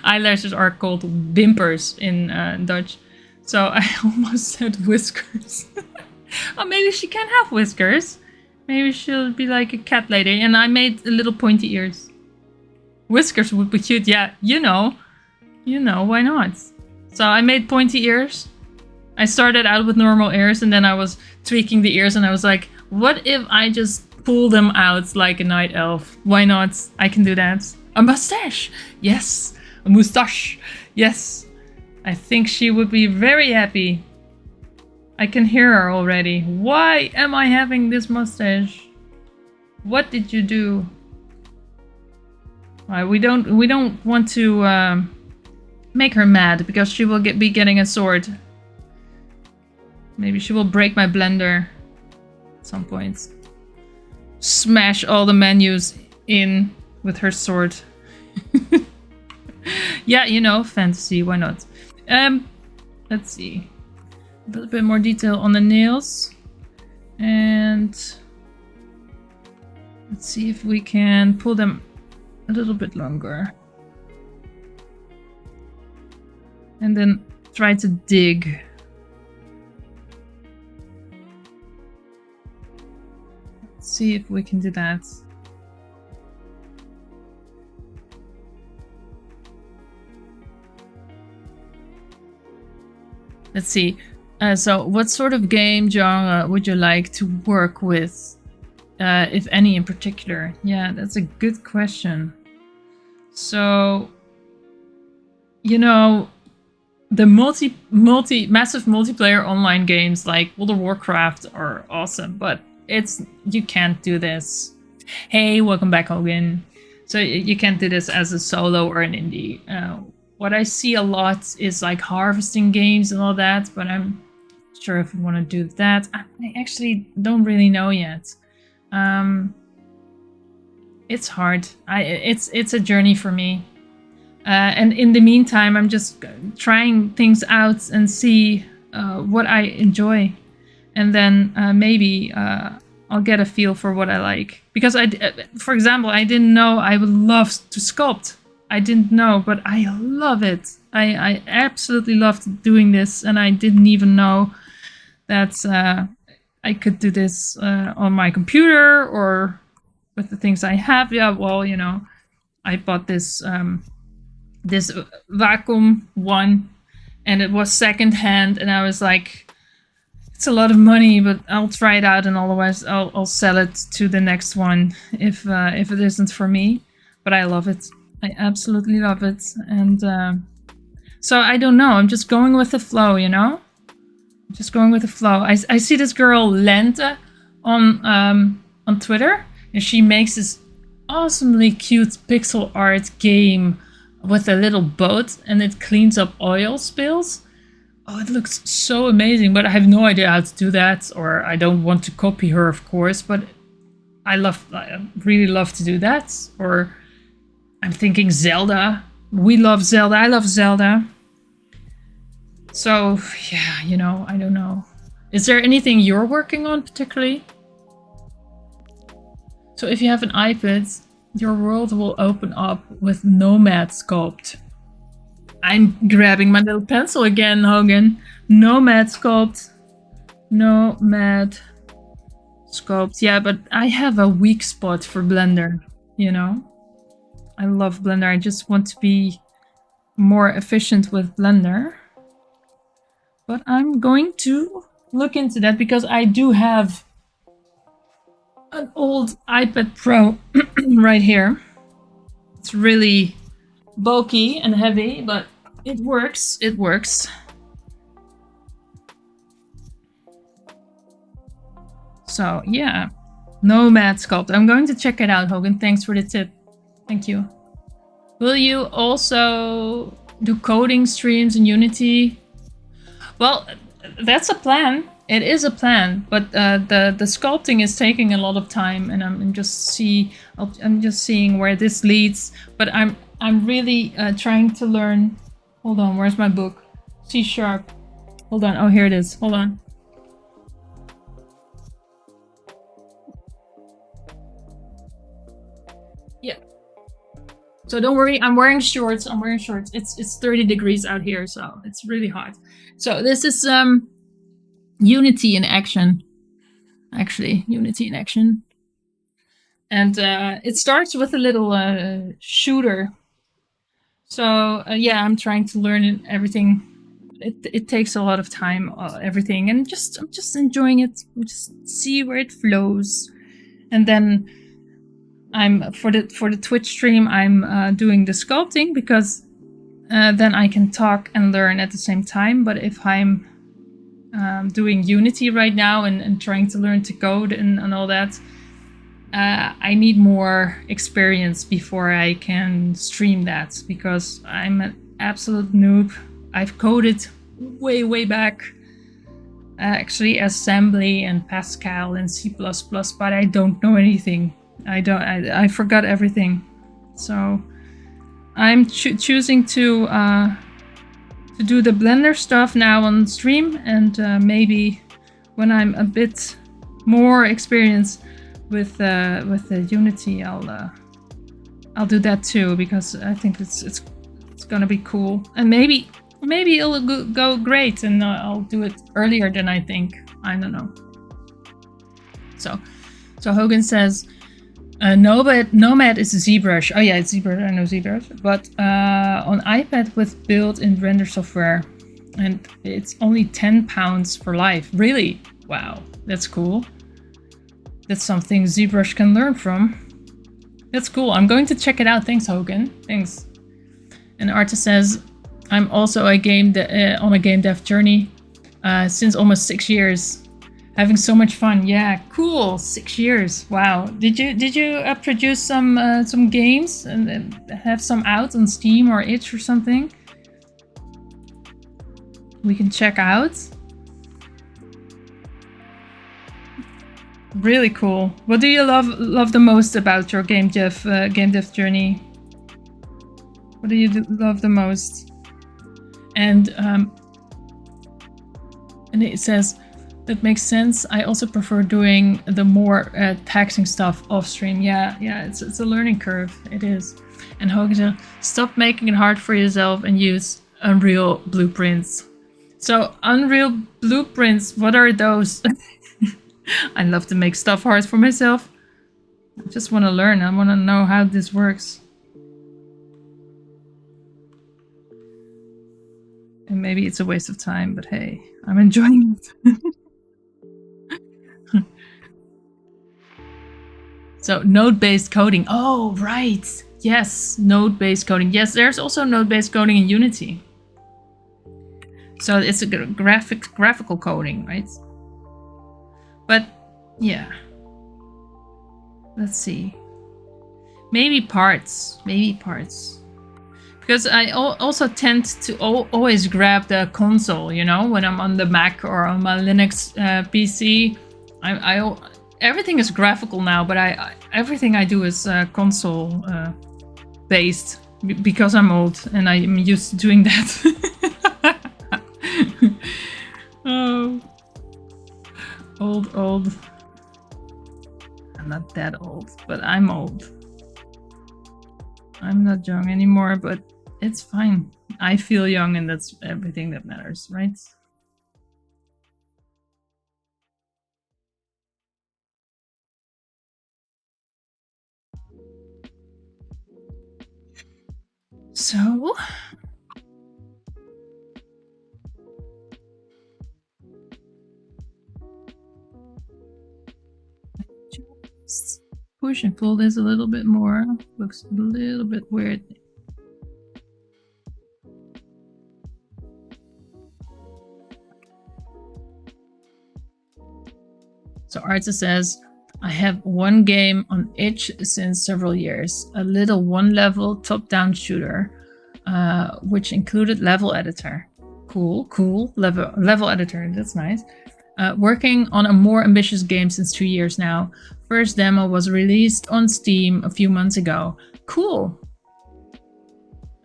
Eyelashes are called wimpers in Dutch. So I almost said whiskers. Oh, maybe she can have whiskers. Maybe she'll be like a cat lady. And I made little pointy ears. Whiskers would be cute. Yeah, you know, why not? So I made pointy ears. I started out with normal ears, and then I was tweaking the ears, and I was like, what if I just pull them out like a night elf? Why not? I can do that. A mustache! Yes! A moustache! Yes! I think she would be very happy. I can hear her already. Why am I having this mustache? What did you do? We don't want to make her mad, because she will be getting a sword. Maybe she will break my blender at some point. Smash all the menus in with her sword. Yeah, you know, fantasy, why not? Let's see. A little bit more detail on the nails. And let's see if we can pull them a little bit longer. And then try to dig. See if we can do that. Let's see. So what sort of game genre would you like to work with, if any in particular? Yeah, that's a good question. So, you know, the massive multiplayer online games like World of Warcraft are awesome, but you can't do this. Hey, welcome back, Hogan. So you can't do this as a solo or an indie. What I see a lot is like harvesting games and all that, but I'm not sure if I want to do that. I actually don't really know yet. It's hard. It's a journey for me. And in the meantime, I'm just trying things out and see what I enjoy. And then maybe I'll get a feel for what I like. Because, for example, I didn't know I would love to sculpt. I didn't know, but I love it. I absolutely loved doing this. And I didn't even know that I could do this on my computer or with the things I have. Yeah, well, you know, I bought this... this vacuum one, and it was secondhand, and I was like, it's a lot of money, but I'll try it out, and otherwise I'll sell it to the next one if it isn't for me. But I love it. I absolutely love it. And so I don't know, I'm just going with the flow, you know? Just going with the flow. I see this girl Lente on Twitter, and she makes this awesomely cute pixel art game with a little boat, and it cleans up oil spills. Oh, it looks so amazing, but I have no idea how to do that, or I don't want to copy her, of course, but I really love to do that. Or I'm thinking Zelda. We love Zelda. I love Zelda. So, yeah, you know, I don't know. Is there anything you're working on particularly? So if you have an iPad, your world will open up with Nomad Sculpt. I'm grabbing my little pencil again, Hogan. Nomad Sculpt. Nomad Sculpt. Yeah, but I have a weak spot for Blender, you know? I love Blender. I just want to be more efficient with Blender. But I'm going to look into that because I do have an old iPad Pro right here. It's really bulky and heavy, but it works. It works. So yeah, Nomad Sculpt. I'm going to check it out, Hogan. Thanks for the tip. Thank you. Will you also do coding streams in Unity? Well, that's a plan. It is a plan, but the sculpting is taking a lot of time, and I'm just seeing where this leads. But I'm really trying to learn. Hold on, where's my book? C#. Hold on. Oh, here it is. Hold on. Yeah. So don't worry. I'm wearing shorts. It's 30 degrees out here, so it's really hot. So this is Unity in action. Actually, Unity in action. And it starts with a little shooter. So yeah, I'm trying to learn everything. It takes a lot of time, everything, and I'm just enjoying it. Just see where it flows. And then I'm for the Twitch stream, I'm doing the sculpting because then I can talk and learn at the same time. But if I'm doing Unity right now and trying to learn to code and all that, I need more experience before I can stream that, because I'm an absolute noob. I've coded way back, actually assembly and Pascal and C++, but I don't know anything. I forgot everything. So I'm choosing to do the Blender stuff now on stream, and maybe when I'm a bit more experienced with the Unity, I'll do that too, because I think it's gonna be cool, and maybe it'll go great, and I'll do it earlier than I think. I don't know. So Hogan says, Nomad is ZBrush. Oh yeah, it's ZBrush. I know ZBrush, but on iPad with built-in render software. And it's only £10 for life. Really? Wow, that's cool. That's something ZBrush can learn from. That's cool. I'm going to check it out. Thanks, Hogan. Thanks. And Arta says, I'm also on a game dev journey since almost 6 years. Having so much fun. Yeah, cool. 6 years. Wow. Did you produce some games and have some out on Steam or itch or something? We can check out. Really cool. What do you love the most about your game dev journey? What do you love the most? And it says, that makes sense. I also prefer doing the more taxing stuff off stream. Yeah, it's a learning curve. It is. And Hogan said, stop making it hard for yourself and use Unreal blueprints. So Unreal blueprints, what are those? I love to make stuff hard for myself. I just want to learn. I want to know how this works. And maybe it's a waste of time, but hey, I'm enjoying it. So node-based coding. Oh, right. Yes, node-based coding. Yes, there's also node-based coding in Unity. So it's a graphical coding, right? But yeah. Let's see. Maybe parts. Because I also tend to always grab the console, you know, when I'm on the Mac or on my Linux PC. Everything is graphical now, but everything I do is console based because I'm old and I'm used to doing that. Oh, old. I'm not that old, but I'm old. I'm not young anymore, but it's fine. I feel young, and that's everything that matters, right? So, just push and pull this a little bit more. Looks a little bit weird. So Arta says, I have one game on itch since several years, a little one-level top-down shooter, which included level editor. Cool. Level editor, that's nice. Working on a more ambitious game since 2 years now. First demo was released on Steam a few months ago. Cool.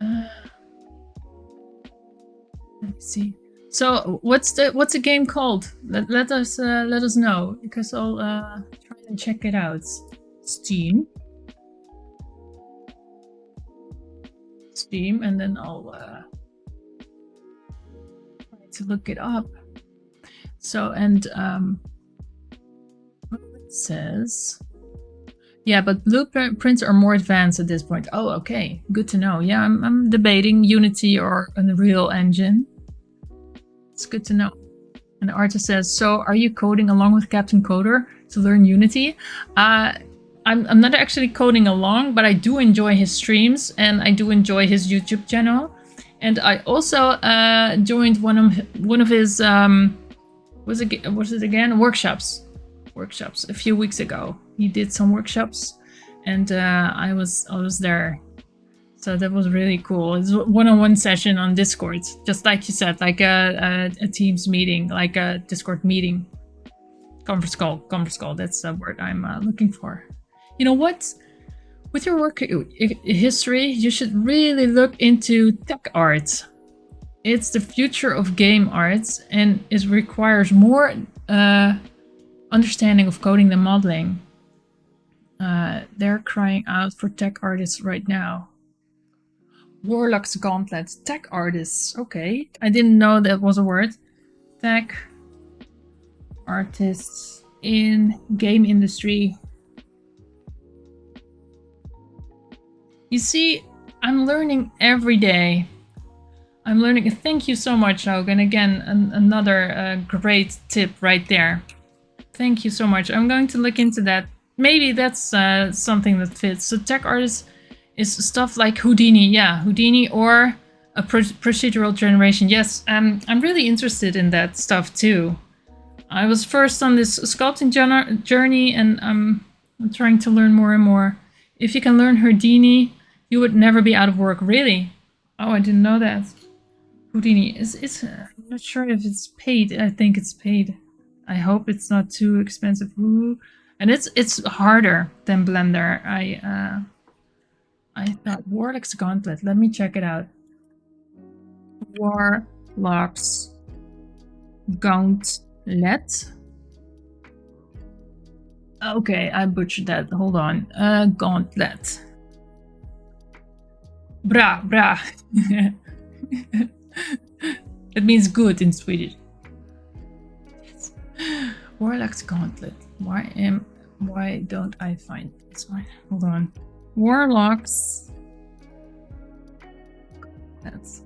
Let me see. So what's the game called? Let us know, because I'll try and check it out. Steam, and then I'll try to look it up. So, and what it says, yeah, but blueprints are more advanced at this point. Oh, okay, good to know. Yeah, I'm debating Unity or Unreal Engine. It's good to know. And the artist says, so are you coding along with Captain Coder to learn Unity? I'm not actually coding along, but I do enjoy his streams and I do enjoy his YouTube channel. And I also joined one of his was it again workshops a few weeks ago. He did some workshops, and I was there. So that was really cool. It's a one-on-one session on Discord, just like you said, like a Teams meeting, like a Discord meeting. Conference call. That's the word I'm looking for. You know what? With your work history, you should really look into tech art. It's the future of game arts, and it requires more understanding of coding than modeling. They're crying out for tech artists right now. Warlock's Gauntlet, tech artists. Okay, I didn't know that was a word. Tech artists in game industry. You see, I'm learning every day. I'm learning. Thank you so much, Hogan. Again, another great tip right there. Thank you so much. I'm going to look into that. Maybe that's something that fits. So tech artist is stuff like Houdini. Yeah, Houdini or a procedural generation. Yes, I'm really interested in that stuff too. I was first on this sculpting journey, and I'm trying to learn more and more. If you can learn Houdini, you would never be out of work. Really? Oh, I didn't know that. Houdini is I'm not sure if it's paid. I think it's paid. I hope it's not too expensive. Ooh. And it's harder than Blender. I thought Warlock's Gauntlet. Let me check it out. Warlock's Gauntlet. Okay, I butchered that. Hold on. Gauntlet. Bra. It means good in Swedish. Yes. Warlock's Gauntlet. Why don't I find this one? Hold on. Warlocks. That's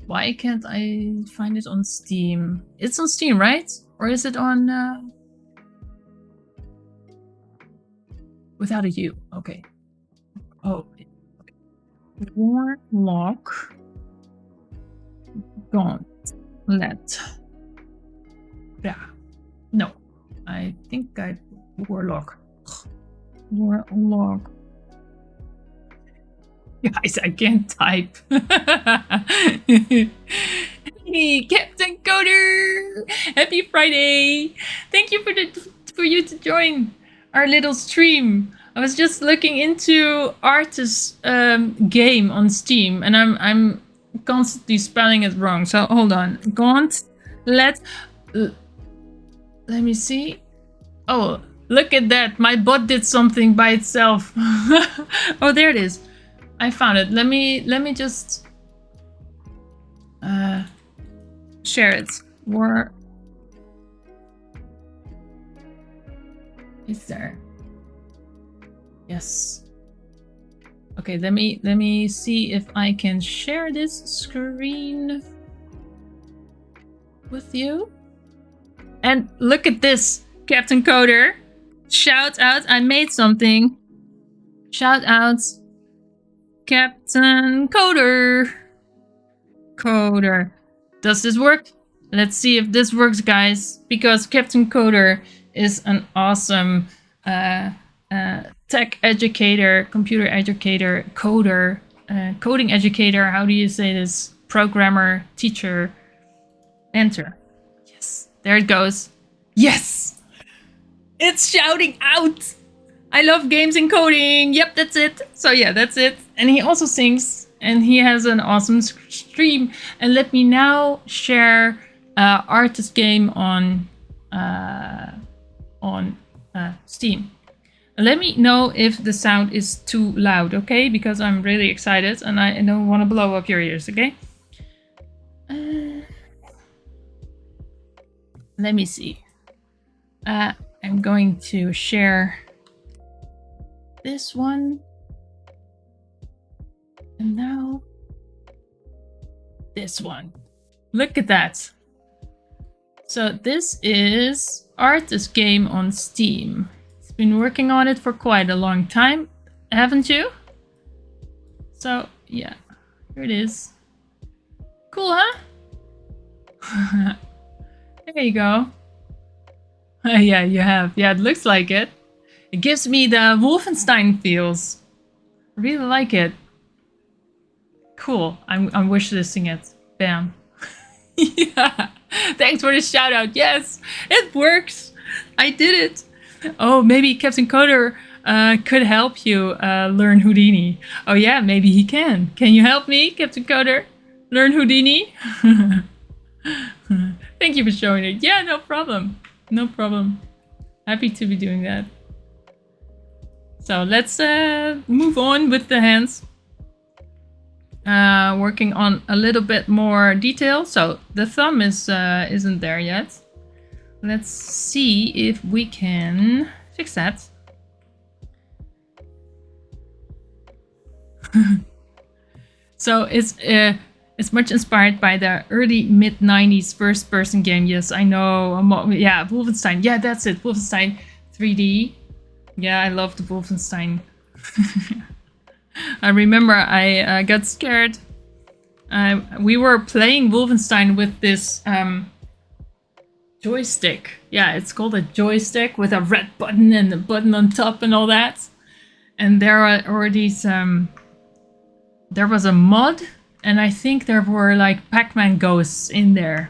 why can't I find it on Steam? It's on Steam, right? Or is it on without a U? Okay. Oh, okay. Warlock Gauntlet. Yeah. No. I think I Warlock. Warlock. Guys, I can't type. Hey, Captain Coder! Happy Friday! Thank you for you to join our little stream. I was just looking into Artist's game on Steam, and I'm constantly spelling it wrong. So hold on. Gauntlet. Let me see. Oh, look at that! My bot did something by itself. Oh, there it is. I found it. Let me just share it. Is there? Yes. Okay, let me see if I can share this screen with you. And look at this, Captain Coder. Shout out, I made something. Shout out, Captain Coder. Does this work? Let's see if this works, guys. Because Captain Coder is an awesome tech educator, computer educator, coder, coding educator. How do you say this? Programmer, teacher. Enter. Yes, there it goes. Yes! It's shouting out! I love games and coding. Yep, that's it. So yeah, that's it. And he also sings, and he has an awesome stream. And let me now share Artist game on Steam. Let me know if the sound is too loud, okay? Because I'm really excited and I don't want to blow up your ears, okay? Let me see. I'm going to share this one. And now this one. Look at that. So this is Artist game on Steam. It's been working on it for quite a long time, haven't you? So yeah, here it is. Cool, huh? There you go. Yeah, you have. Yeah, it looks like it. It gives me the Wolfenstein feels. I really like it. Cool. I'm wishlisting it. Bam. Yeah. Thanks for the shout out. Yes, it works. I did it. Oh, maybe Captain Coder could help you learn Houdini. Oh yeah, maybe he can. Can you help me, Captain Coder? Learn Houdini? Thank you for showing it. Yeah, no problem. No problem. Happy to be doing that. So let's move on with the hands. Working on a little bit more detail. So the thumb isn't there yet. Let's see if we can fix that. So it's much inspired by the early mid 90s first person game. Yes, I know. Yeah, Wolfenstein. Yeah, that's it. Wolfenstein 3D. Yeah, I love the Wolfenstein. I remember I got scared. We were playing Wolfenstein with this joystick. Yeah, it's called a joystick with a red button and a button on top and all that. And there are these. There was a mod, and I think there were like Pac-Man ghosts in there.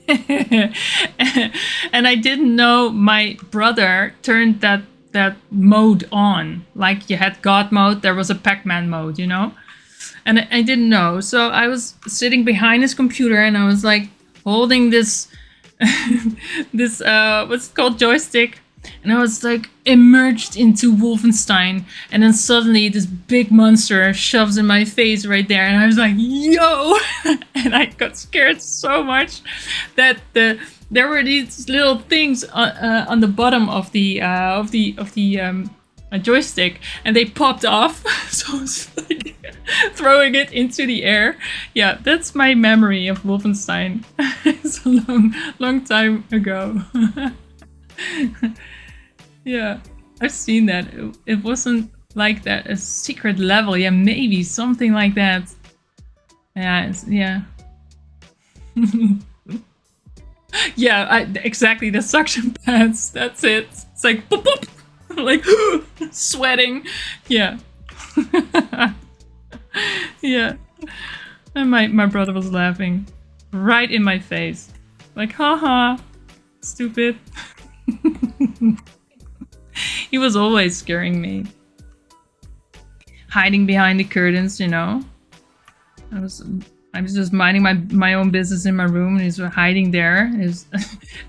And I didn't know my brother turned that mode on. Like you had God mode, there was a Pac-Man mode, you know? And I didn't know. So I was sitting behind his computer and I was like holding this this what's it called, joystick, and I was like immersed into Wolfenstein, and then suddenly this big monster shoves in my face right there, and I was like, yo. And I got scared so much that there were these little things on the bottom of the joystick, and they popped off. So I was like throwing it into the air. Yeah, that's my memory of Wolfenstein. It's a long time ago. Yeah, I've seen that. It wasn't like that a secret level. Yeah, maybe something like that. Yeah, yeah. Yeah, exactly, the suction pads. That's it. It's like boop, boop. Like sweating. Yeah. Yeah. And my brother was laughing right in my face. Like, haha, stupid. He was always scaring me. Hiding behind the curtains, you know. I was just minding my own business in my room, and he was hiding there.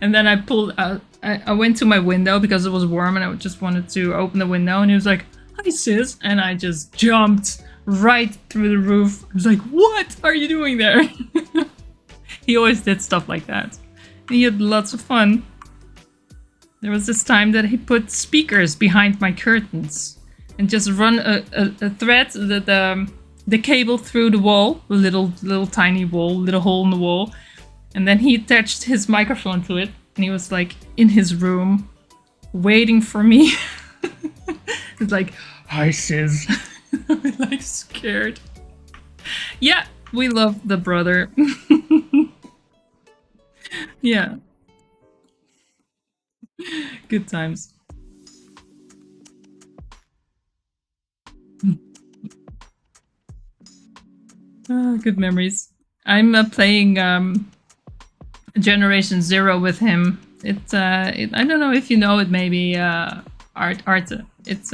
And then I pulled out. I went to my window because it was warm, and I just wanted to open the window. And he was like, "Hi, sis," and I just jumped right through the roof. I was like, "What are you doing there?" He always did stuff like that. He had lots of fun. There was this time that he put speakers behind my curtains and just run a thread, the cable through the wall, a little tiny wall, little hole in the wall, and then he attached his microphone to it, and he was like in his room waiting for me. It's like, "Hi, sis." I'm like scared. Yeah, we love the brother. Yeah. Good times. Good memories. I'm playing Generation Zero with him. I don't know if you know it. Maybe Art. It's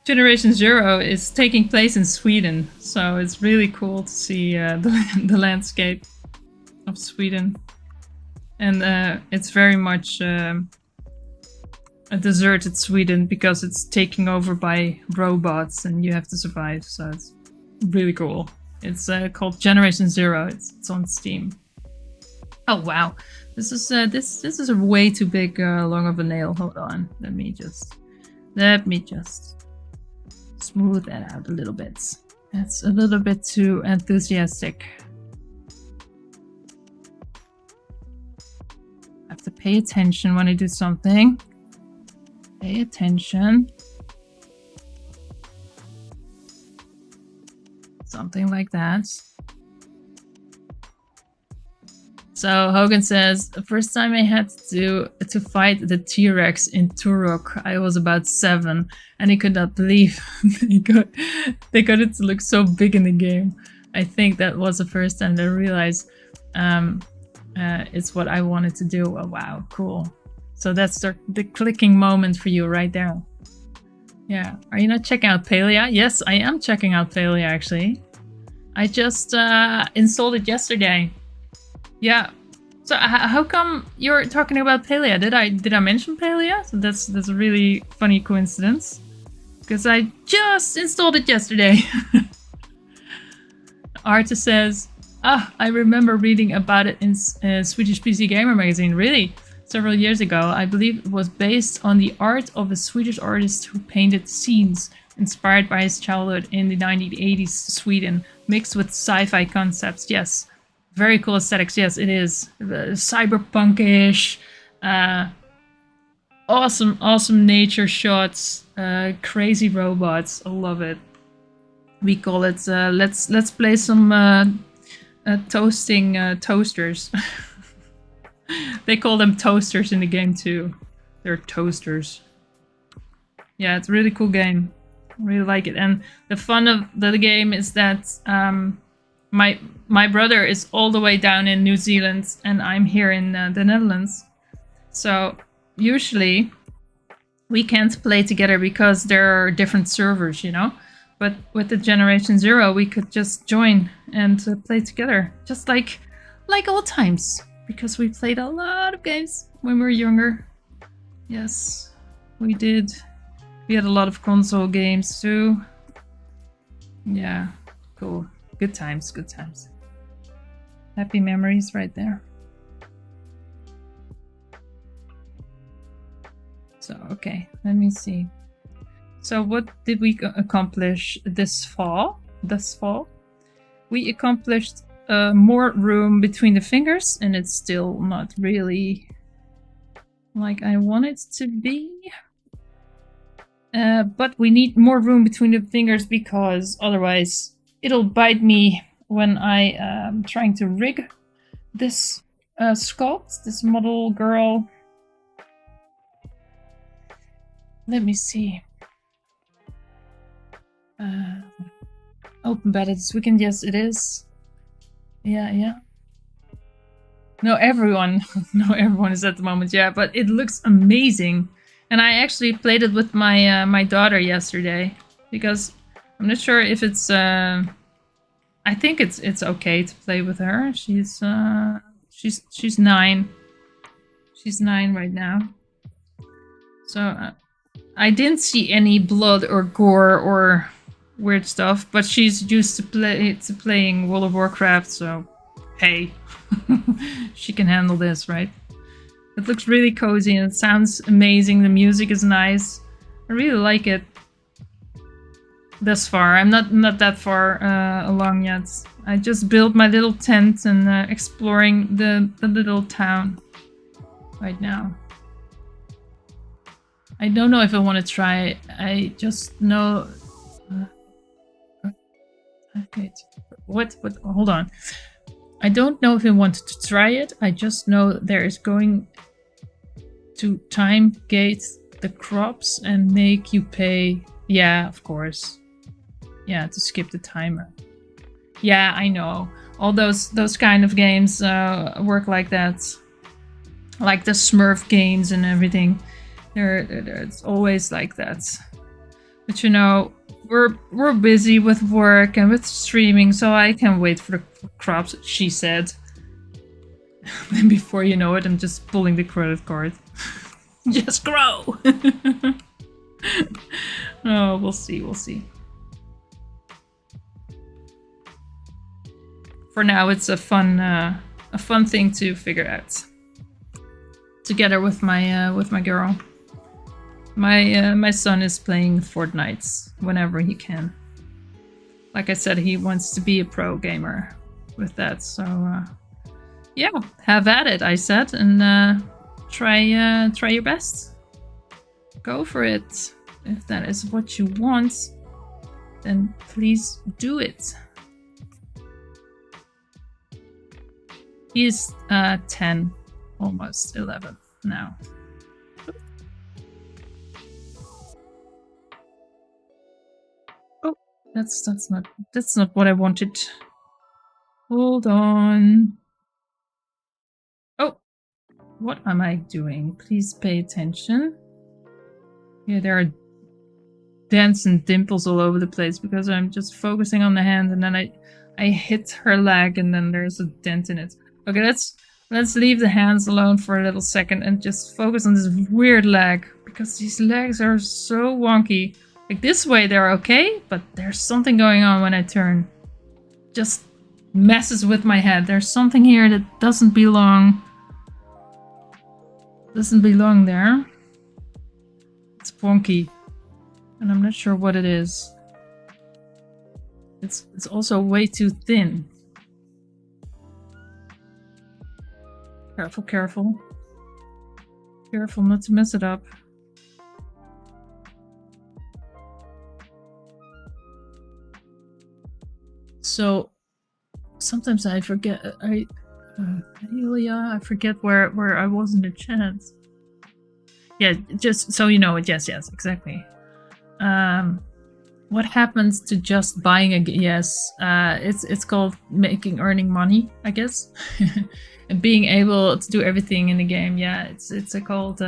Generation Zero is taking place in Sweden, so it's really cool to see the landscape of Sweden, and it's very much a deserted Sweden because it's taken over by robots, and you have to survive. So it's really cool. It's called Generation Zero. It's on Steam. Oh wow, this is a way too big, long of a nail. Hold on, let me just smooth that out a little bit. That's a little bit too enthusiastic. I have to pay attention when I do something. Pay attention. Something like that. So Hogan says, the first time I had to fight the T-Rex in Turok, I was about 7, and I could not believe they got it to look so big in the game. I think that was the first time I realized it's what I wanted to do. Oh, wow, cool. So that's the clicking moment for you right there. Yeah. Are you not checking out Palia? Yes, I am checking out Palia, actually. I just installed it yesterday. Yeah. So how come you're talking about Palia? Did I mention Palia? So that's a really funny coincidence, because I just installed it yesterday. Arta says, I remember reading about it in Swedish PC Gamer magazine. Really? Several years ago. I believe it was based on the art of a Swedish artist who painted scenes inspired by his childhood in the 1980s Sweden, mixed with sci-fi concepts. Yes, very cool aesthetics. Yes, it is cyberpunkish. Awesome nature shots. Crazy robots. I love it. We call it. Let's play some toasting toasters. They call them toasters in the game too. They're toasters. Yeah, it's a really cool game. I really like it. And the fun of the game is that my brother is all the way down in New Zealand and I'm here in the Netherlands. So usually we can't play together because there are different servers, you know? But with the Generation Zero, we could just join and play together. Just like old times. Because we played a lot of games when we were younger. Yes, we did. We had a lot of console games too. Yeah, cool. Good times, good times. Happy memories right there. So, okay, let me see. So what did we accomplish this fall? We accomplished more room between the fingers, and it's still not really like I want it to be. But we need more room between the fingers because otherwise it'll bite me when I am trying to rig this sculpt, this model girl. Let me see. Open beta this weekend. Yes, it is. Yeah. No, everyone is at the moment. Yeah, but it looks amazing. And I actually played it with my my daughter yesterday because I'm not sure if it's. I think it's okay to play with her. She's 9. She's 9 right now. So I didn't see any blood or gore or weird stuff, but she's used to playing World of Warcraft, so hey, she can handle this, right? It looks really cozy and it sounds amazing. The music is nice. I really like it. Thus far, I'm not that far along yet. I just built my little tent and exploring the little town right now. I don't know if I want to try it. I just know. Okay. What? Hold on. I don't know if I want to try it. I just know there is going to time gate the crops and make you pay. Yeah, of course. Yeah, to skip the timer. Yeah, I know. All those kind of games work like that. Like the Smurf games and everything. It's always like that. But you know, we're busy with work and with streaming, so I can wait for the crops, she said. And before you know it, I'm just pulling the credit card. Just grow! Oh, we'll see. For now, it's a fun thing to figure out. Together with my girl. My son is playing Fortnite whenever he can. Like I said, he wants to be a pro gamer with that. So yeah, have at it, I said, and try your best. Go for it. If that is what you want, then please do it. He's 10, almost 11 now. That's not what I wanted. Hold on. Oh, what am I doing? Please pay attention. Yeah, there are dents and dimples all over the place because I'm just focusing on the hand and then I hit her leg and then there's a dent in it. Okay, let's leave the hands alone for a little second and just focus on this weird leg because these legs are so wonky. Like this way they're okay, but there's something going on when I turn. Just messes with my head. There's something here that doesn't belong. Doesn't belong there. It's wonky. And I'm not sure what it is. It's also way too thin. Careful, careful. Careful not to mess it up. So sometimes I forget. I forget where I was in the chat. Yeah, just so you know it. Yes, exactly. What happens to just buying a yes? It's called earning money, I guess, and being able to do everything in the game. Yeah, it's called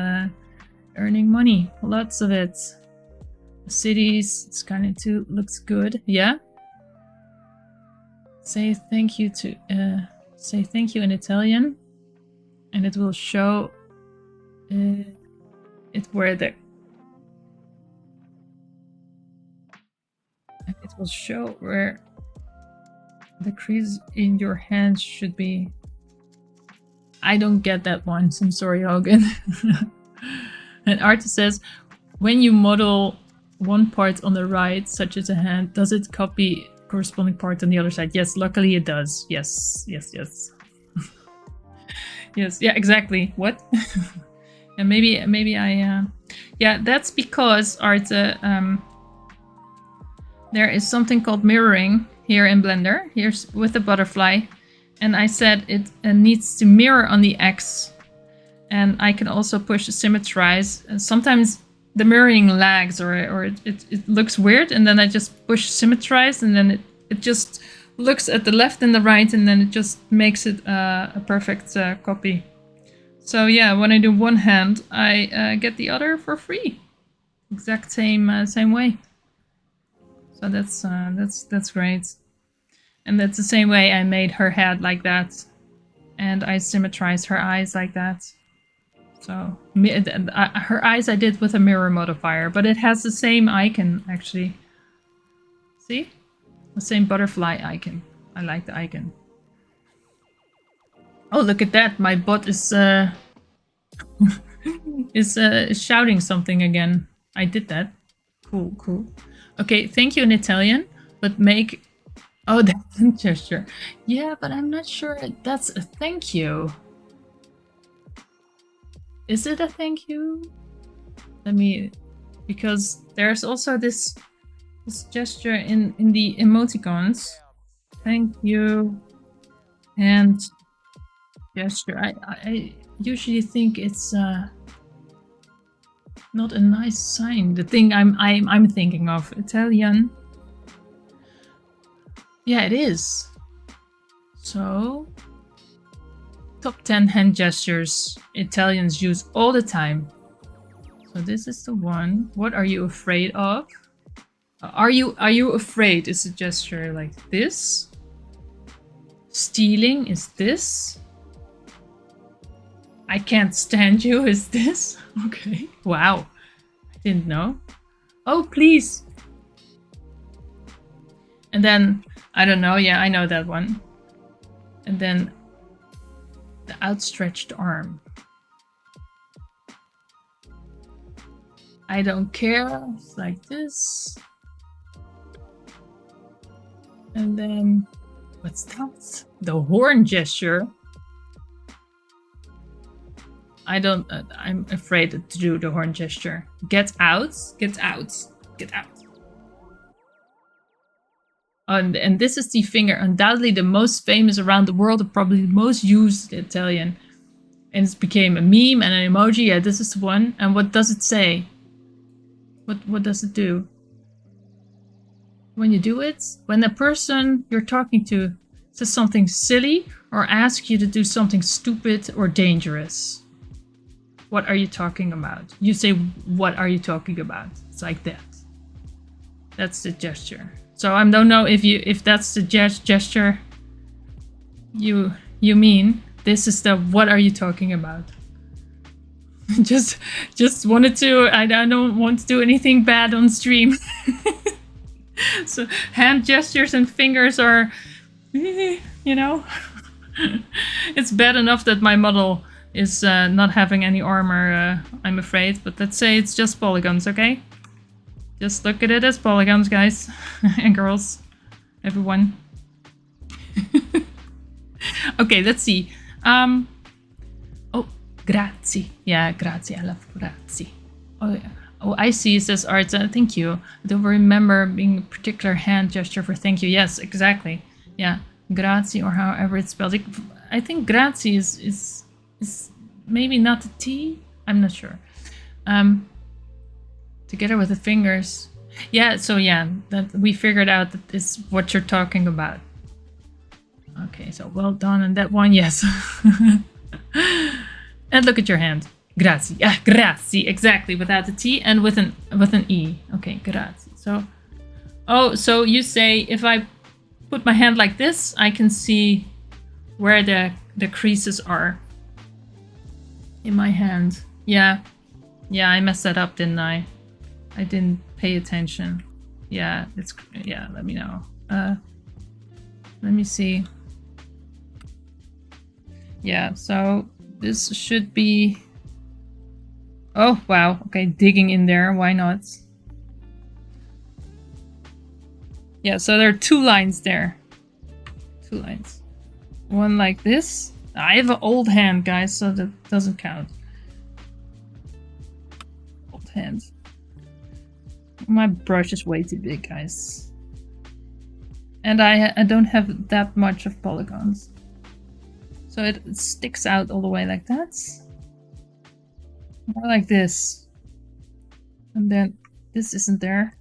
earning money. Lots of it. Cities. It's kind of too looks good. Yeah. Say thank you to say thank you in Italian, and it will show it where the it will show where the crease in your hands should be. I don't get that one. So I'm sorry, Hogan. An artist says, when you model one part on the right, such as a hand, does it copy corresponding part on the other side? Yes, luckily it does. Yes. Yes, yeah, exactly. What? And maybe I yeah, that's because art there is something called mirroring here in Blender. Here's with the butterfly, and I said it needs to mirror on the X, and I can also push symmetrize. And sometimes the mirroring lags or it looks weird, and then I just push symmetrize, and then it just looks at the left and the right, and then it just makes it a perfect copy. So yeah, when I do one hand, I get the other for free. Exact same way. So that's great. And that's the same way I made her head like that, and I symmetrized her eyes like that. So her eyes I did with a mirror modifier, but it has the same icon actually. See? The same butterfly icon. I like the icon. Oh, look at that! My bot is is shouting something again. I did that. Cool. Okay, thank you in Italian, but make... Oh, that's a gesture. Yeah, but I'm not sure that's a thank you. Is it a thank you? Let me... Because there's also this gesture in the emoticons. Thank you. And gesture. I usually think it's not a nice sign. The thing I'm thinking of. Italian. Yeah, it is. So, top 10 hand gestures Italians use all the time. So this is the one. What are you afraid of? Are you afraid is a gesture like this. Stealing is this. I can't stand you is this. Okay. Wow. I didn't know. Oh, please. And then, I don't know. Yeah, I know that one. And then the outstretched arm. I don't care. It's like this. And then, what's that? The horn gesture. I'm afraid to do the horn gesture. Get out. Get out. Get out. And this is the finger, undoubtedly the most famous around the world, and probably the most used Italian. And it became a meme and an emoji. Yeah, this is the one. And what does it say? What does it do? When you do it, when the person you're talking to says something silly or asks you to do something stupid or dangerous. What are you talking about? You say, what are you talking about? It's like that. That's the gesture. So I don't know if that's the gesture you mean. This is the what are you talking about? just wanted to. I don't want to do anything bad on stream. So hand gestures and fingers are, you know, it's bad enough that my model is not having any armor. I'm afraid, but let's say it's just polygons, okay? Just look at it as polygons, guys and girls, everyone. Okay, let's see. Oh, grazie. Yeah, grazie. I love grazie. Oh, yeah. Oh, I see. It says art. Thank you. I don't remember being a particular hand gesture for thank you. Yes, exactly. Yeah, grazie, or however it's spelled. I think grazie is maybe not a T. I'm not sure. Together with the fingers. Yeah. So yeah, that we figured out that is what you're talking about. Okay. So well done on that one. Yes. And look at your hand. Grazie. Yeah, grazie. Exactly. Without the T and with an E. Okay, grazie. So, oh, so you say if I put my hand like this, I can see where the creases are in my hand. Yeah. Yeah, I messed that up, didn't I? I didn't pay attention. Yeah, let me know. Let me see. Yeah, so this should be... Oh, wow. Okay, digging in there. Why not? Yeah, so there are 2 lines there. 2 lines. One like this. I have an old hand, guys, so that doesn't count. Old hand. My brush is way too big, guys. And I don't have that much of polygons. So it sticks out all the way like that. More like this. And then this isn't there.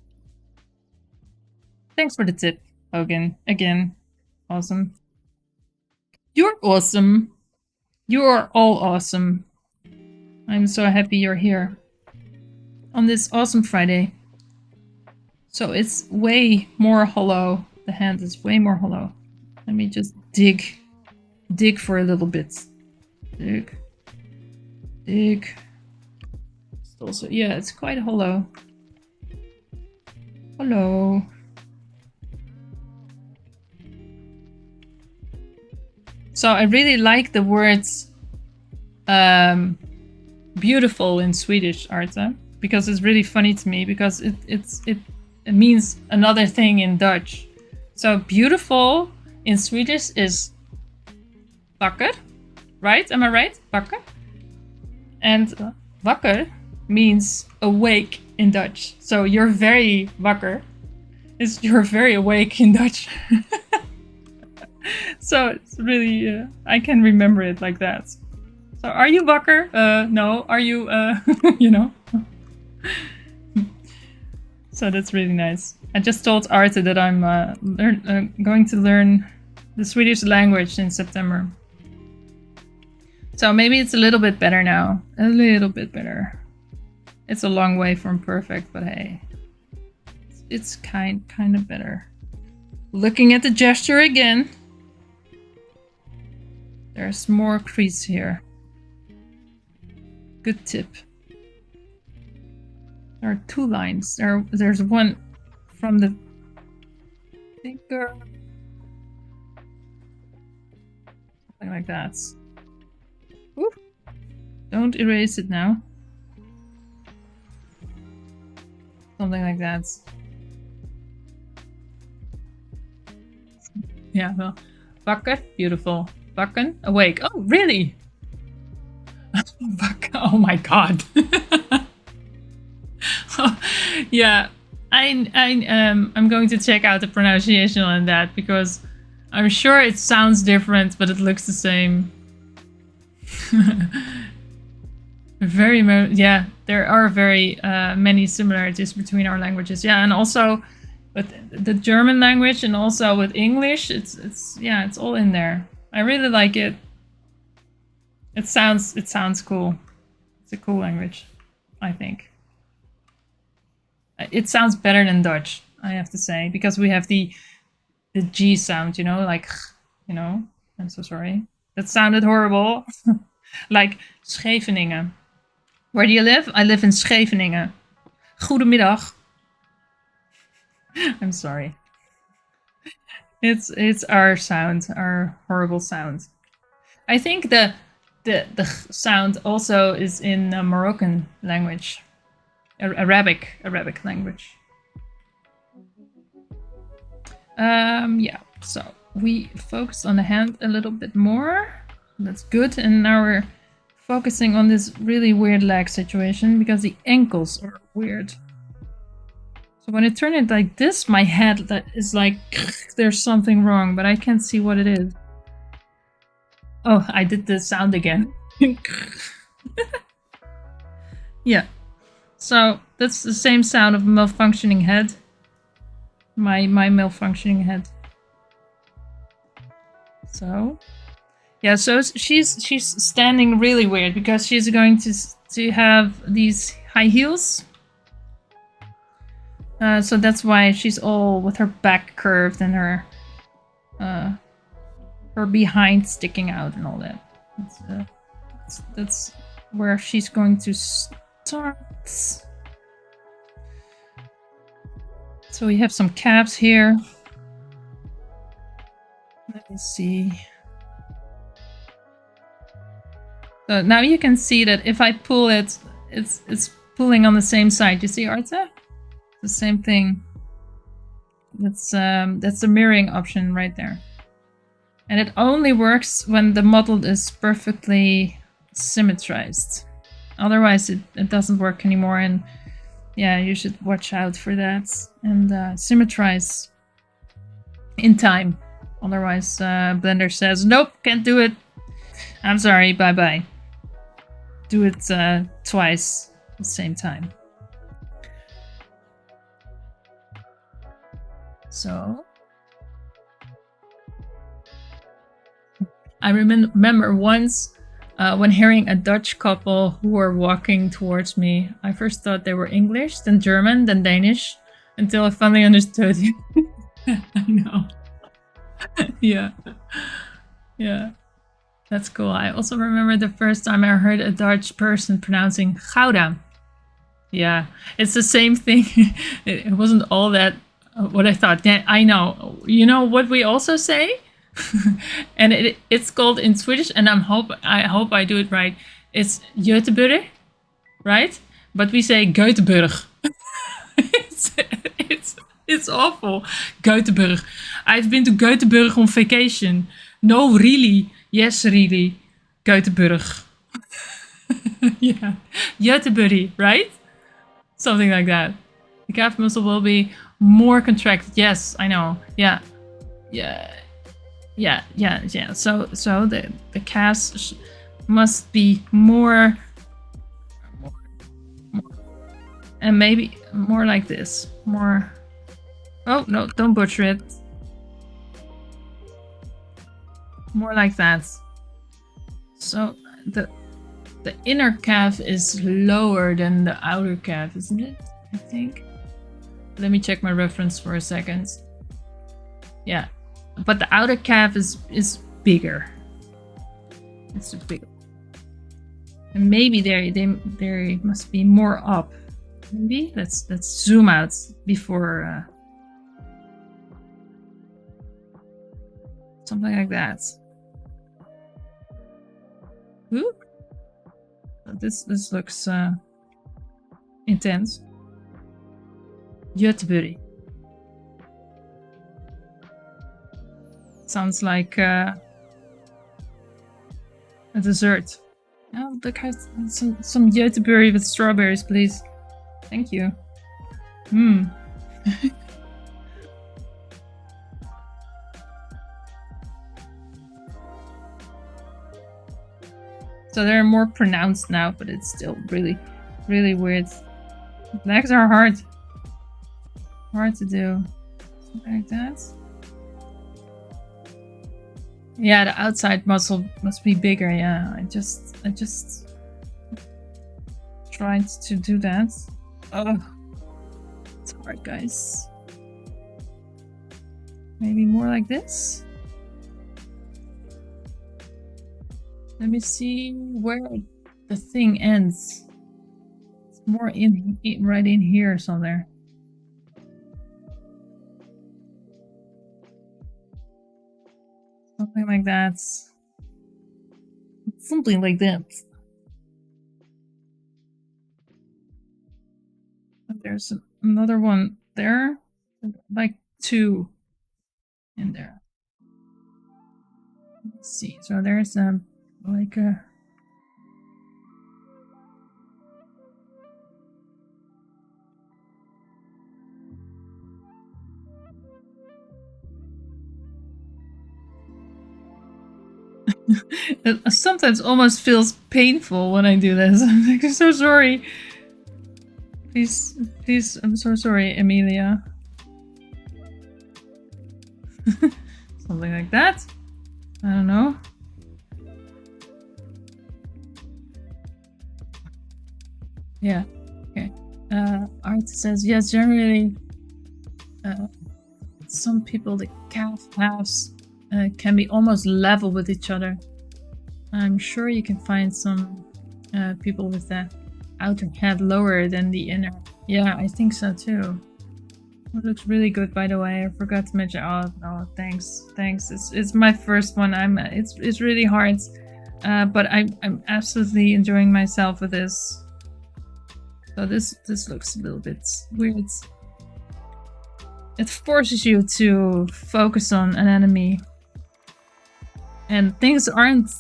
Thanks for the tip, Hogan. Again, awesome. You're awesome. You're all awesome. I'm so happy you're here on this awesome Friday. So it's way more hollow. The hand is way more hollow. Let me just dig for a little bit. Dig. It's also, yeah, it's quite hollow. Hello. So I really like the words beautiful in Swedish, Arta, because it's really funny to me because it means another thing in Dutch. So beautiful in Swedish is wakker, right? Am I right? Wakker. And wakker means awake in Dutch. So you're very wakker. You're very awake in Dutch. So it's really, I can remember it like that. So are you wakker? No. Are you, you know? So that's really nice. I just told Arte that I'm going to learn the Swedish language in September. So maybe it's a little bit better now. A little bit better. It's a long way from perfect, but hey. It's kind of better. Looking at the gesture again. There's more crease here. Good tip. There are 2 lines. There's one from the finger. Something like that. Ooh. Don't erase it now. Something like that. Yeah, well. Wakker, beautiful. Wakken, awake. Oh, really? Oh my god. Yeah, I'm going to check out the pronunciation on that because I'm sure it sounds different, but it looks the same. Yeah, there are very many similarities between our languages. Yeah, and also with the German language and also with English, it's all in there. I really like it. It sounds cool. It's a cool language, I think. It sounds better than Dutch, I have to say, because we have the G sound, you know, like, you know. I'm so sorry. That sounded horrible. Like Scheveningen. Where do you live? I live in Scheveningen. Goedemiddag. I'm sorry. It's our sound, our horrible sound. I think the sound also is in Moroccan language, Arabic language. Yeah, so we focus on the hand a little bit more. That's good. And now we're focusing on this really weird leg situation because the ankles are weird. So when I turn it like this, my head that is like, there's something wrong, but I can't see what it is. Oh, I did the sound again. Yeah. So that's the same sound of malfunctioning head. My malfunctioning head. So yeah, so she's standing really weird because she's going to have these high heels. So that's why she's all with her back curved and her behind sticking out and all that. That's where she's going to start. So we have some calves here. Let me see. So now you can see that if I pull it, it's pulling on the same side. You see, Arta? The same thing. That's the mirroring option right there. And it only works when the model is perfectly symmetrized. Otherwise, it doesn't work anymore. And yeah, you should watch out for that and symmetrize in time. Otherwise, Blender says, nope, can't do it. I'm sorry, bye-bye. Do it twice at the same time. So I remember once when hearing a Dutch couple who were walking towards me, I first thought they were English, then German, then Danish, until I finally understood. I know. Yeah. Yeah. That's cool. I also remember the first time I heard a Dutch person pronouncing Gouda. Yeah, it's the same thing. It wasn't all that what I thought. Yeah, I know. You know what we also say? And it's called in Swedish, and I hope I do it right. It's Göteborg, right? But we say Göteborg. it's, it's awful. Göteborg. I've been to Göteborg on vacation. No, really. Yes, really. Göteborg. Yeah. Göteborg, right? Something like that. The calf muscle will be more contracted. Yes, I know. Yeah. Yeah. Yeah. So the calves must be more, and maybe more like this. More. Oh no! Don't butcher it. More like that. So the inner calf is lower than the outer calf, isn't it? I think. Let me check my reference for a second. Yeah, but the outer calf is bigger. It's bigger. And maybe there must be more up. Maybe let's zoom out before something like that. Ooh. This looks intense. Göteborg. Sounds like a dessert. Oh, look, have some Göteborg with strawberries, please. Thank you. Hmm. So they're more pronounced now, but it's still really, really weird. Legs are hard to do. Something like that. Yeah, the outside muscle must be bigger. Yeah, I just tried to do that. Oh, it's hard, guys. Maybe more like this. Let me see where the thing ends. It's more right in here somewhere. Something like that. Something like that. There's another one there. Like two. in there. Let's see. So there's like a it sometimes almost feels painful when I do this. I'm like, I'm so sorry. Please, I'm so sorry, Emilia. Something like that. I don't know. Yeah. Okay. Art says yes. Generally, some people the calf halves can be almost level with each other. I'm sure you can find some people with the outer head lower than the inner. Yeah, I think so too. It looks really good, by the way. I forgot to mention. Oh, thanks. It's my first one. It's really hard, but I'm absolutely enjoying myself with this. So this looks a little bit weird. It forces you to focus on an enemy, and things aren't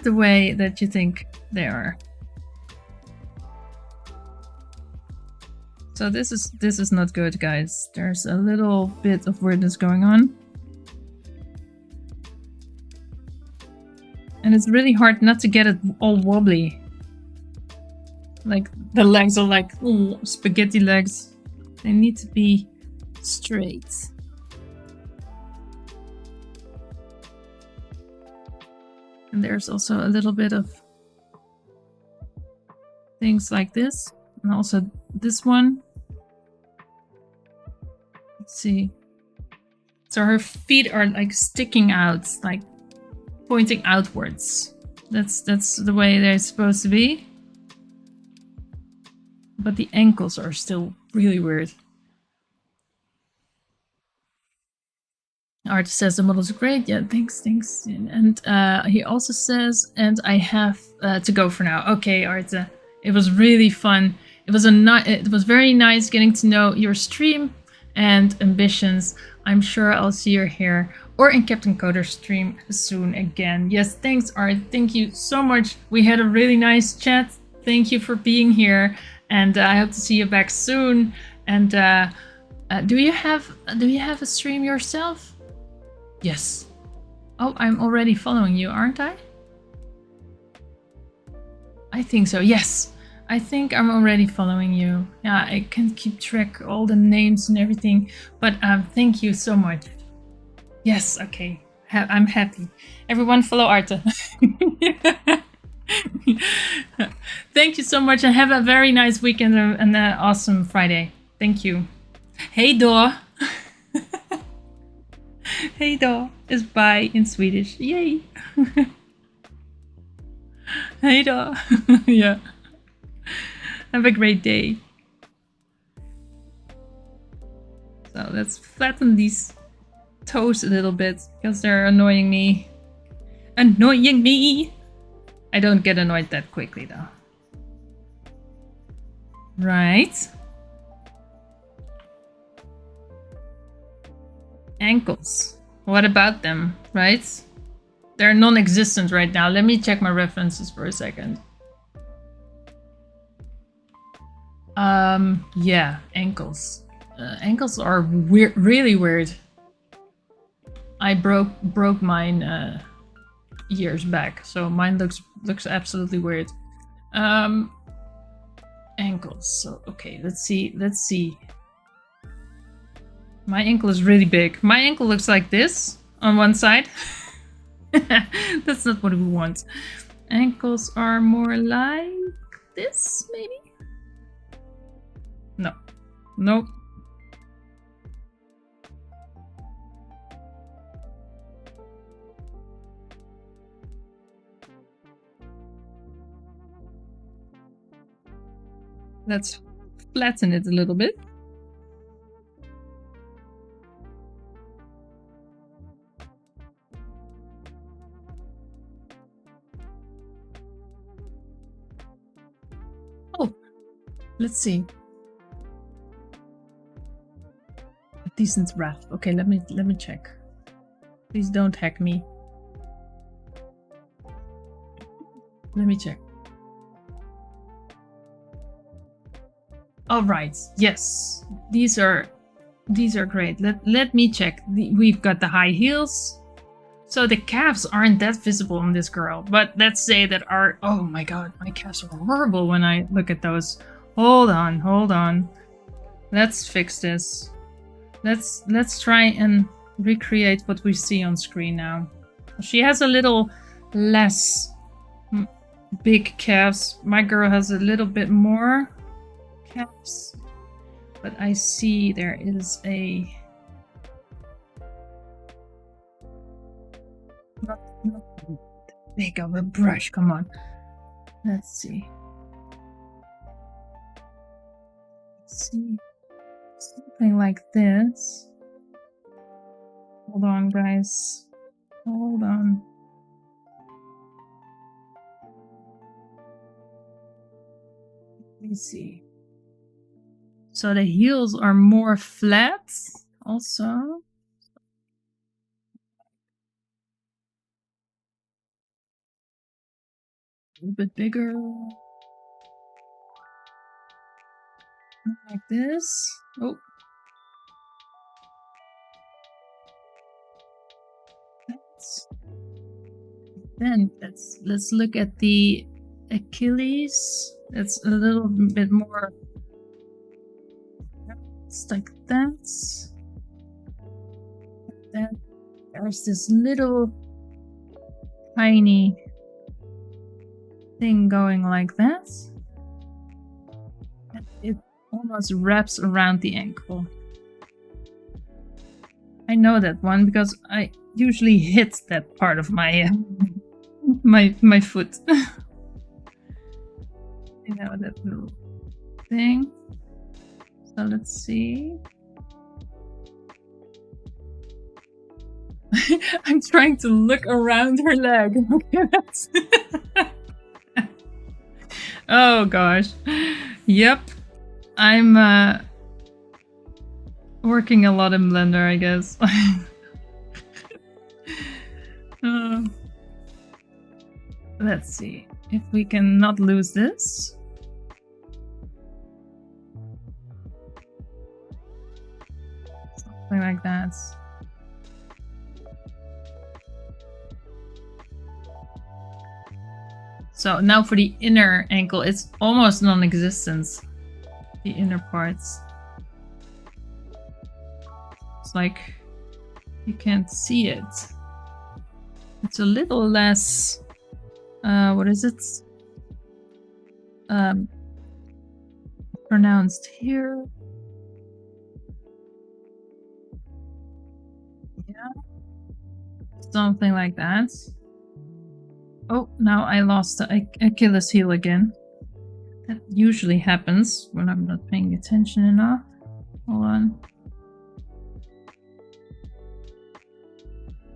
the way that you think they are. So this is not good, guys. There's a little bit of weirdness going on. And it's really hard not to get it all wobbly. Like the legs are like spaghetti legs. They need to be straight. And there's also a little bit of things like this. And also this one. Let's see. So her feet are like sticking out, like pointing outwards. That's the way they're supposed to be. But the ankles are still really weird. Art says the model's great. Yeah, thanks. And he also says, and I have to go for now. Okay, Art. It was really fun. It was very nice getting to know your stream and ambitions. I'm sure I'll see you here or in Captain Coder's stream soon again. Yes, thanks, Art. Thank you so much. We had a really nice chat. Thank you for being here, and I hope to see you back soon. And do you have a stream yourself? Yes. Oh, I'm already following you, aren't I? I think so. Yes. I think I'm already following you. Yeah, I can't keep track of all the names and everything, but thank you so much. Yes, okay. I'm happy. Everyone follow Arte. Thank you so much and have a very nice weekend and an awesome Friday. Thank you. Hey då. Hey då is bye in Swedish. Yay. Hey då. Yeah. Have a great day. So let's flatten these toes a little bit because they're annoying me. Annoying me! I don't get annoyed that quickly though. Right. Ankles. What about them, right? They're non-existent right now. Let me check my references for a second. Yeah, ankles. Ankles are weird, really weird. I broke mine years back, so mine looks absolutely weird. Ankles. So okay, let's see. My ankle is really big. My ankle looks like this on one side. That's not what we want. Ankles are more like this, maybe? No. Nope. Let's flatten it a little bit. Oh, let's see. A decent wrap. Okay, let me check. Please don't hack me. Let me check. All right. Yes, these are great. Let me check. We've got the high heels. So the calves aren't that visible on this girl, but let's say that our... Oh my god, my calves are horrible when I look at those. Hold on. Let's fix this. Let's try and recreate what we see on screen now. She has a little less big calves. My girl has a little bit more calves, but I see there is a... Not big of a brush, come on. Let's see. Something like this. Hold on, guys. Hold on. Let me see. So the heels are more flat also. A little bit bigger. Like this. Oh. Then let's look at the Achilles. It's a little bit more. It's like that. Then there's this little tiny thing going like that. And it almost wraps around the ankle. I know that one because I usually hit that part of my my foot. You know, that little thing. So let's see. I'm trying to look around her leg. Okay, that's... Oh gosh. Yep. I'm working a lot in Blender, I guess. Let's see if we can not lose this. Something like that. So now for the inner ankle, it's almost non-existent. The inner parts. It's like you can't see it. It's a little less... what is it? Pronounced here. Yeah. Something like that. Oh, now I lost the Achilles heel again. That usually happens when I'm not paying attention enough. Hold on.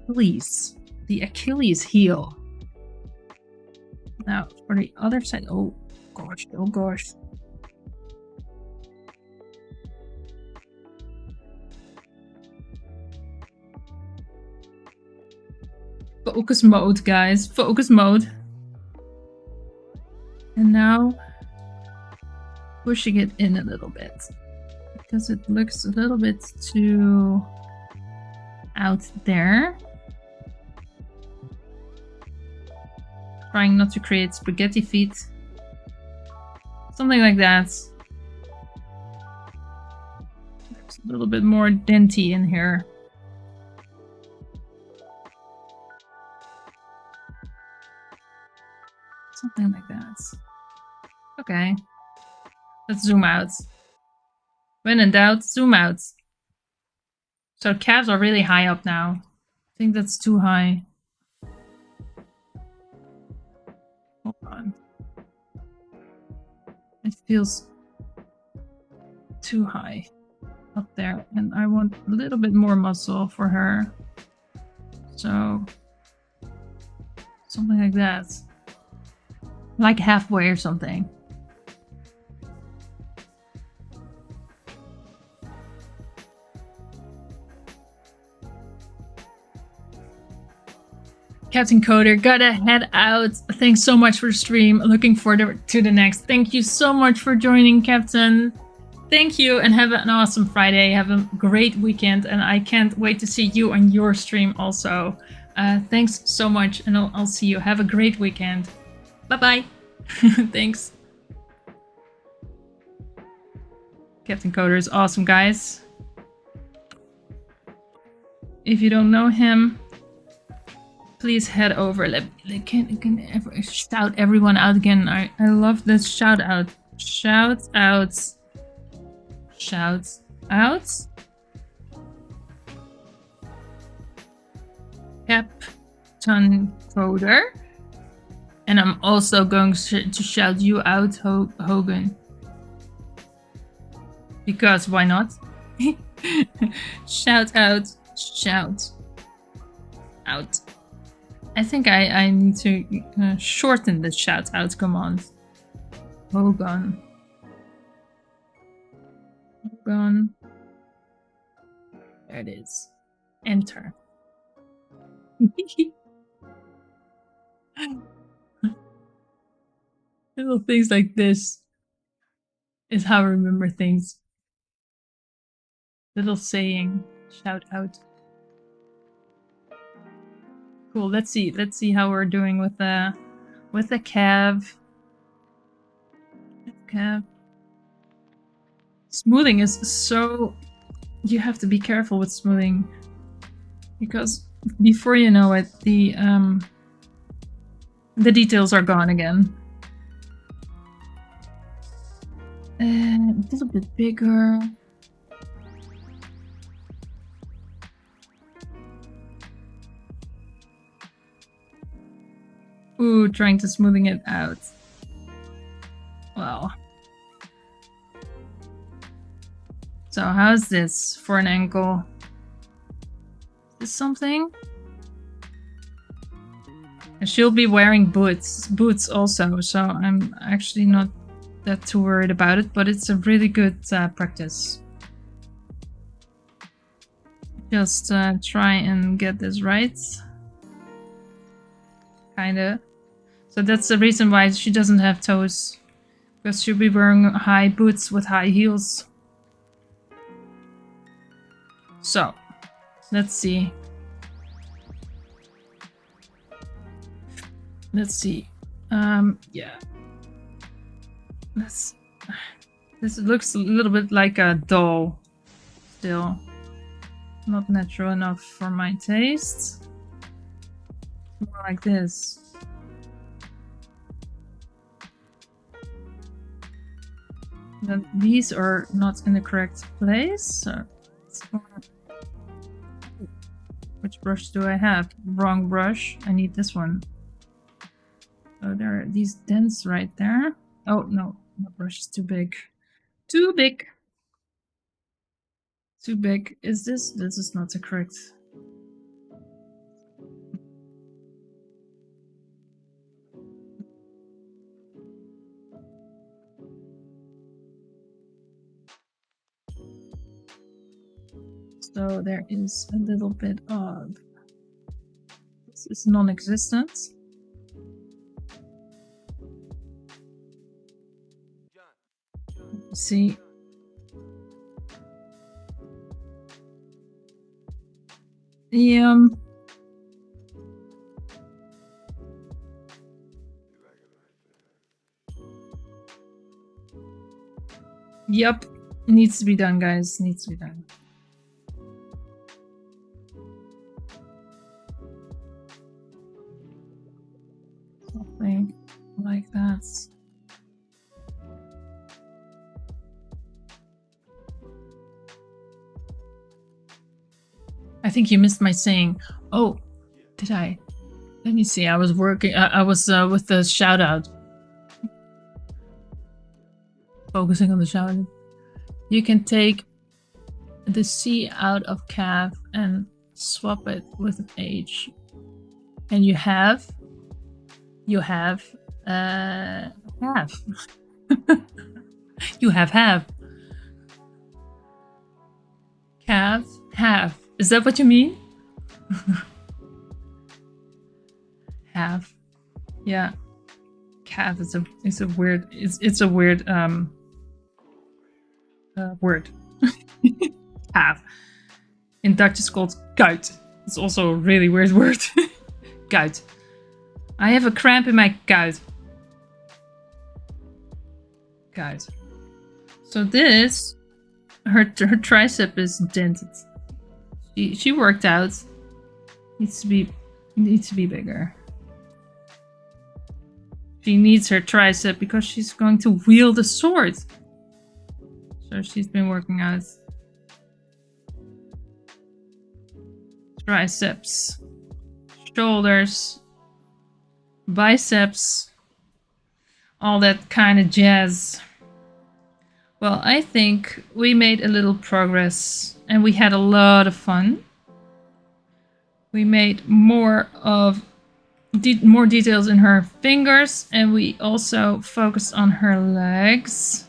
Please. The Achilles heel. Now, for the other side... Oh, gosh. Oh, gosh. Focus mode, guys. Focus mode. And now... pushing it in a little bit. Because it looks a little bit too... out there. Trying not to create spaghetti feet. Something like that. There's a little bit more denty in here. Something like that. Okay. Let's zoom out. When in doubt, zoom out. So calves are really high up now. I think that's too high. Hold on. It feels too high up there. And I want a little bit more muscle for her. So something like that. Like halfway or something. Captain Coder, gotta head out. Thanks so much for the stream. Looking forward to the next. Thank you so much for joining, Captain. Thank you, and have an awesome Friday. Have a great weekend, and I can't wait to see you on your stream also. Thanks so much, and I'll see you. Have a great weekend. Bye-bye. Thanks. Captain Coder is awesome, guys. If you don't know him, please head over. Can shout everyone out again. I love this shout out. Shout outs. Shouts outs. Captain Coder. And I'm also going to shout you out, Hogan. Because why not? Shout out. Shout out. I think I need to shorten the shout out command. Hogan. Hogan. There it is. Enter. Little things like this is how I remember things. Little saying, shout out. Cool. Let's see how we're doing with the cav. Smoothing is so, you have to be careful with smoothing, because before you know it, the details are gone again. A little bit bigger. Ooh, trying to smoothing it out. Well. So how's this for an ankle? Is this something? And she'll be wearing boots also, so I'm actually not that too worried about it, but it's a really good practice. Just try and get this right. Kinda. So that's the reason why she doesn't have toes, because she'll be wearing high boots with high heels. So, let's see. Yeah. This looks a little bit like a doll. Still. Not natural enough for my taste. More like this. Then these are not in the correct place. So which brush do I have? Wrong brush. I need this one. So there are these dents right there. Oh no, my brush is too big. Too big. Too big. Is this? This is not the correct. So there is a little bit of, this is non-existent. See. Yep, needs to be done, guys. Needs to be done. Something like that. I think you missed my saying. Oh, did I? Let me see. I was working. I was with the shout out. Focusing on the shout out. You can take the C out of calf and swap it with an H, and you have half. You have half. Calf, half. Is that what you mean? calf. Yeah, calf is a weird word. Calf. In Dutch it's called kuit. It's also a really weird word. Kuit. I have a cramp in my kuit. Kuit. So this, her tricep is dented. She worked out. Needs to be bigger. She needs her tricep because she's going to wield a sword. So she's been working out. Triceps, shoulders, biceps, all that kind of jazz. Well, I think we made a little progress and we had a lot of fun. We made more details in her fingers and we also focused on her legs.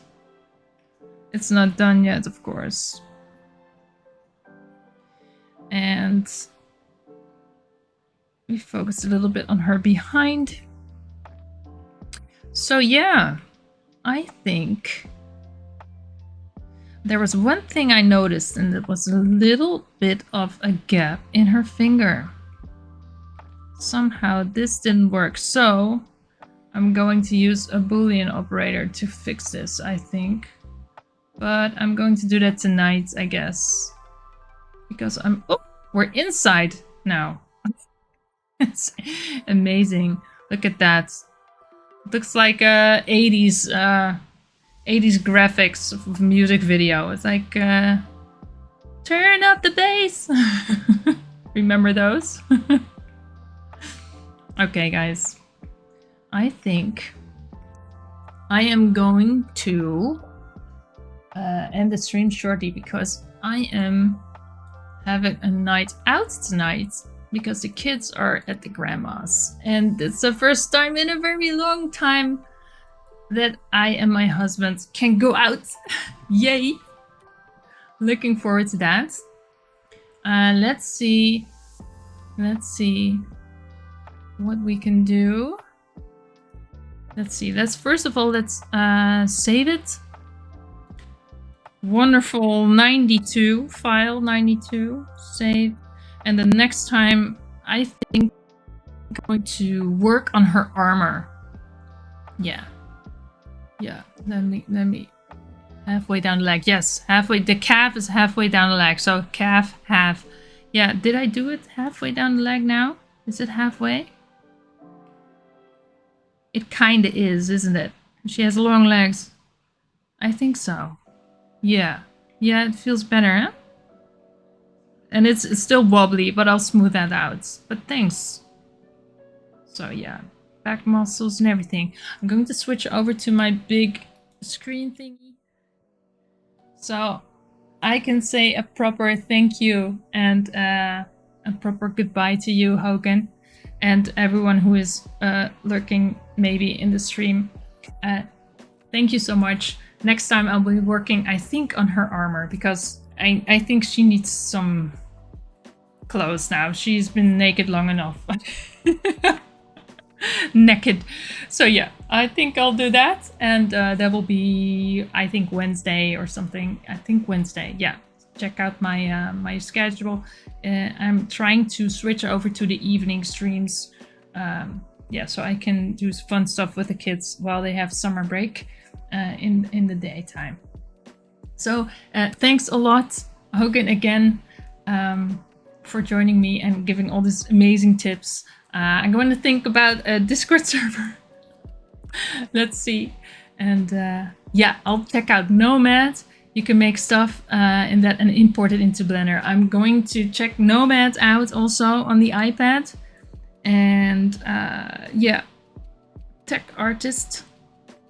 It's not done yet, of course. And we focused a little bit on her behind. So yeah, I think there was one thing I noticed, and it was a little bit of a gap in her finger. Somehow this didn't work, so I'm going to use a Boolean operator to fix this, I think. But I'm going to do that tonight, I guess. Because we're inside now. It's amazing. Look at that. Looks like 80s 80s graphics of music video. It's like turn up the bass. Remember those? Okay, guys. I think I am going to end the stream shortly because I am having a night out tonight because the kids are at the grandma's and it's the first time in a very long time that I and my husband can go out. Yay! Looking forward to that. Let's see what we can do. Let's see. First of all let's save it. Wonderful 92 file 92 save, and the next time I think I'm going to work on her armor. Yeah, let me halfway down the leg. Yes, halfway. The calf is halfway down the leg, so calf half. Yeah, did I do it halfway down the leg now? Is it halfway? It kinda is, isn't it? She has long legs. I think so. Yeah, it feels better, huh? And it's still wobbly, but I'll smooth that out. But thanks. So yeah, back muscles and everything. I'm going to switch over to my big screen thingy, so I can say a proper thank you and a proper goodbye to you, Hogan, and everyone who is lurking maybe in the stream. Thank you so much. Next time I'll be working, I think, on her armor because I think she needs some clothes now. She's been naked long enough. Naked. So yeah, I think I'll do that, and that will be, I think, Wednesday or something. I think Wednesday. Yeah, check out my my schedule. I'm trying to switch over to the evening streams. Yeah, so I can do fun stuff with the kids while they have summer break. In the daytime. So thanks a lot, Hogan, again, for joining me and giving all these amazing tips. I'm going to think about a Discord server. Let's see. And yeah, I'll check out Nomad. You can make stuff in that and import it into Blender. I'm going to check Nomad out also on the iPad. And yeah, Tech Artist.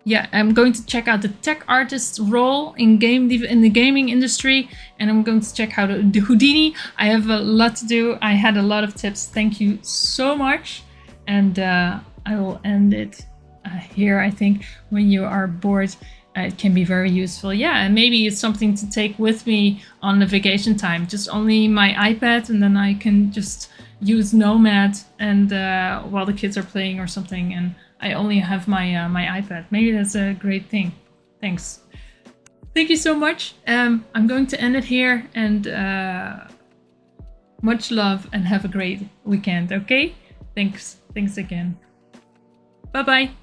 Yeah, I'm going to check out the tech artist's role in the gaming industry, and I'm going to check out the Houdini. I have a lot to do. I had a lot of tips. Thank you so much, and I will end it here. I think when you are bored, it can be very useful. Yeah, and maybe it's something to take with me on the vacation time. Just only my iPad, and then I can just use Nomad and while the kids are playing or something, and I only have my my iPad. Maybe that's a great thing. Thanks. Thank you so much. I'm going to end it here, and much love and have a great weekend. Okay? Thanks again. Bye bye.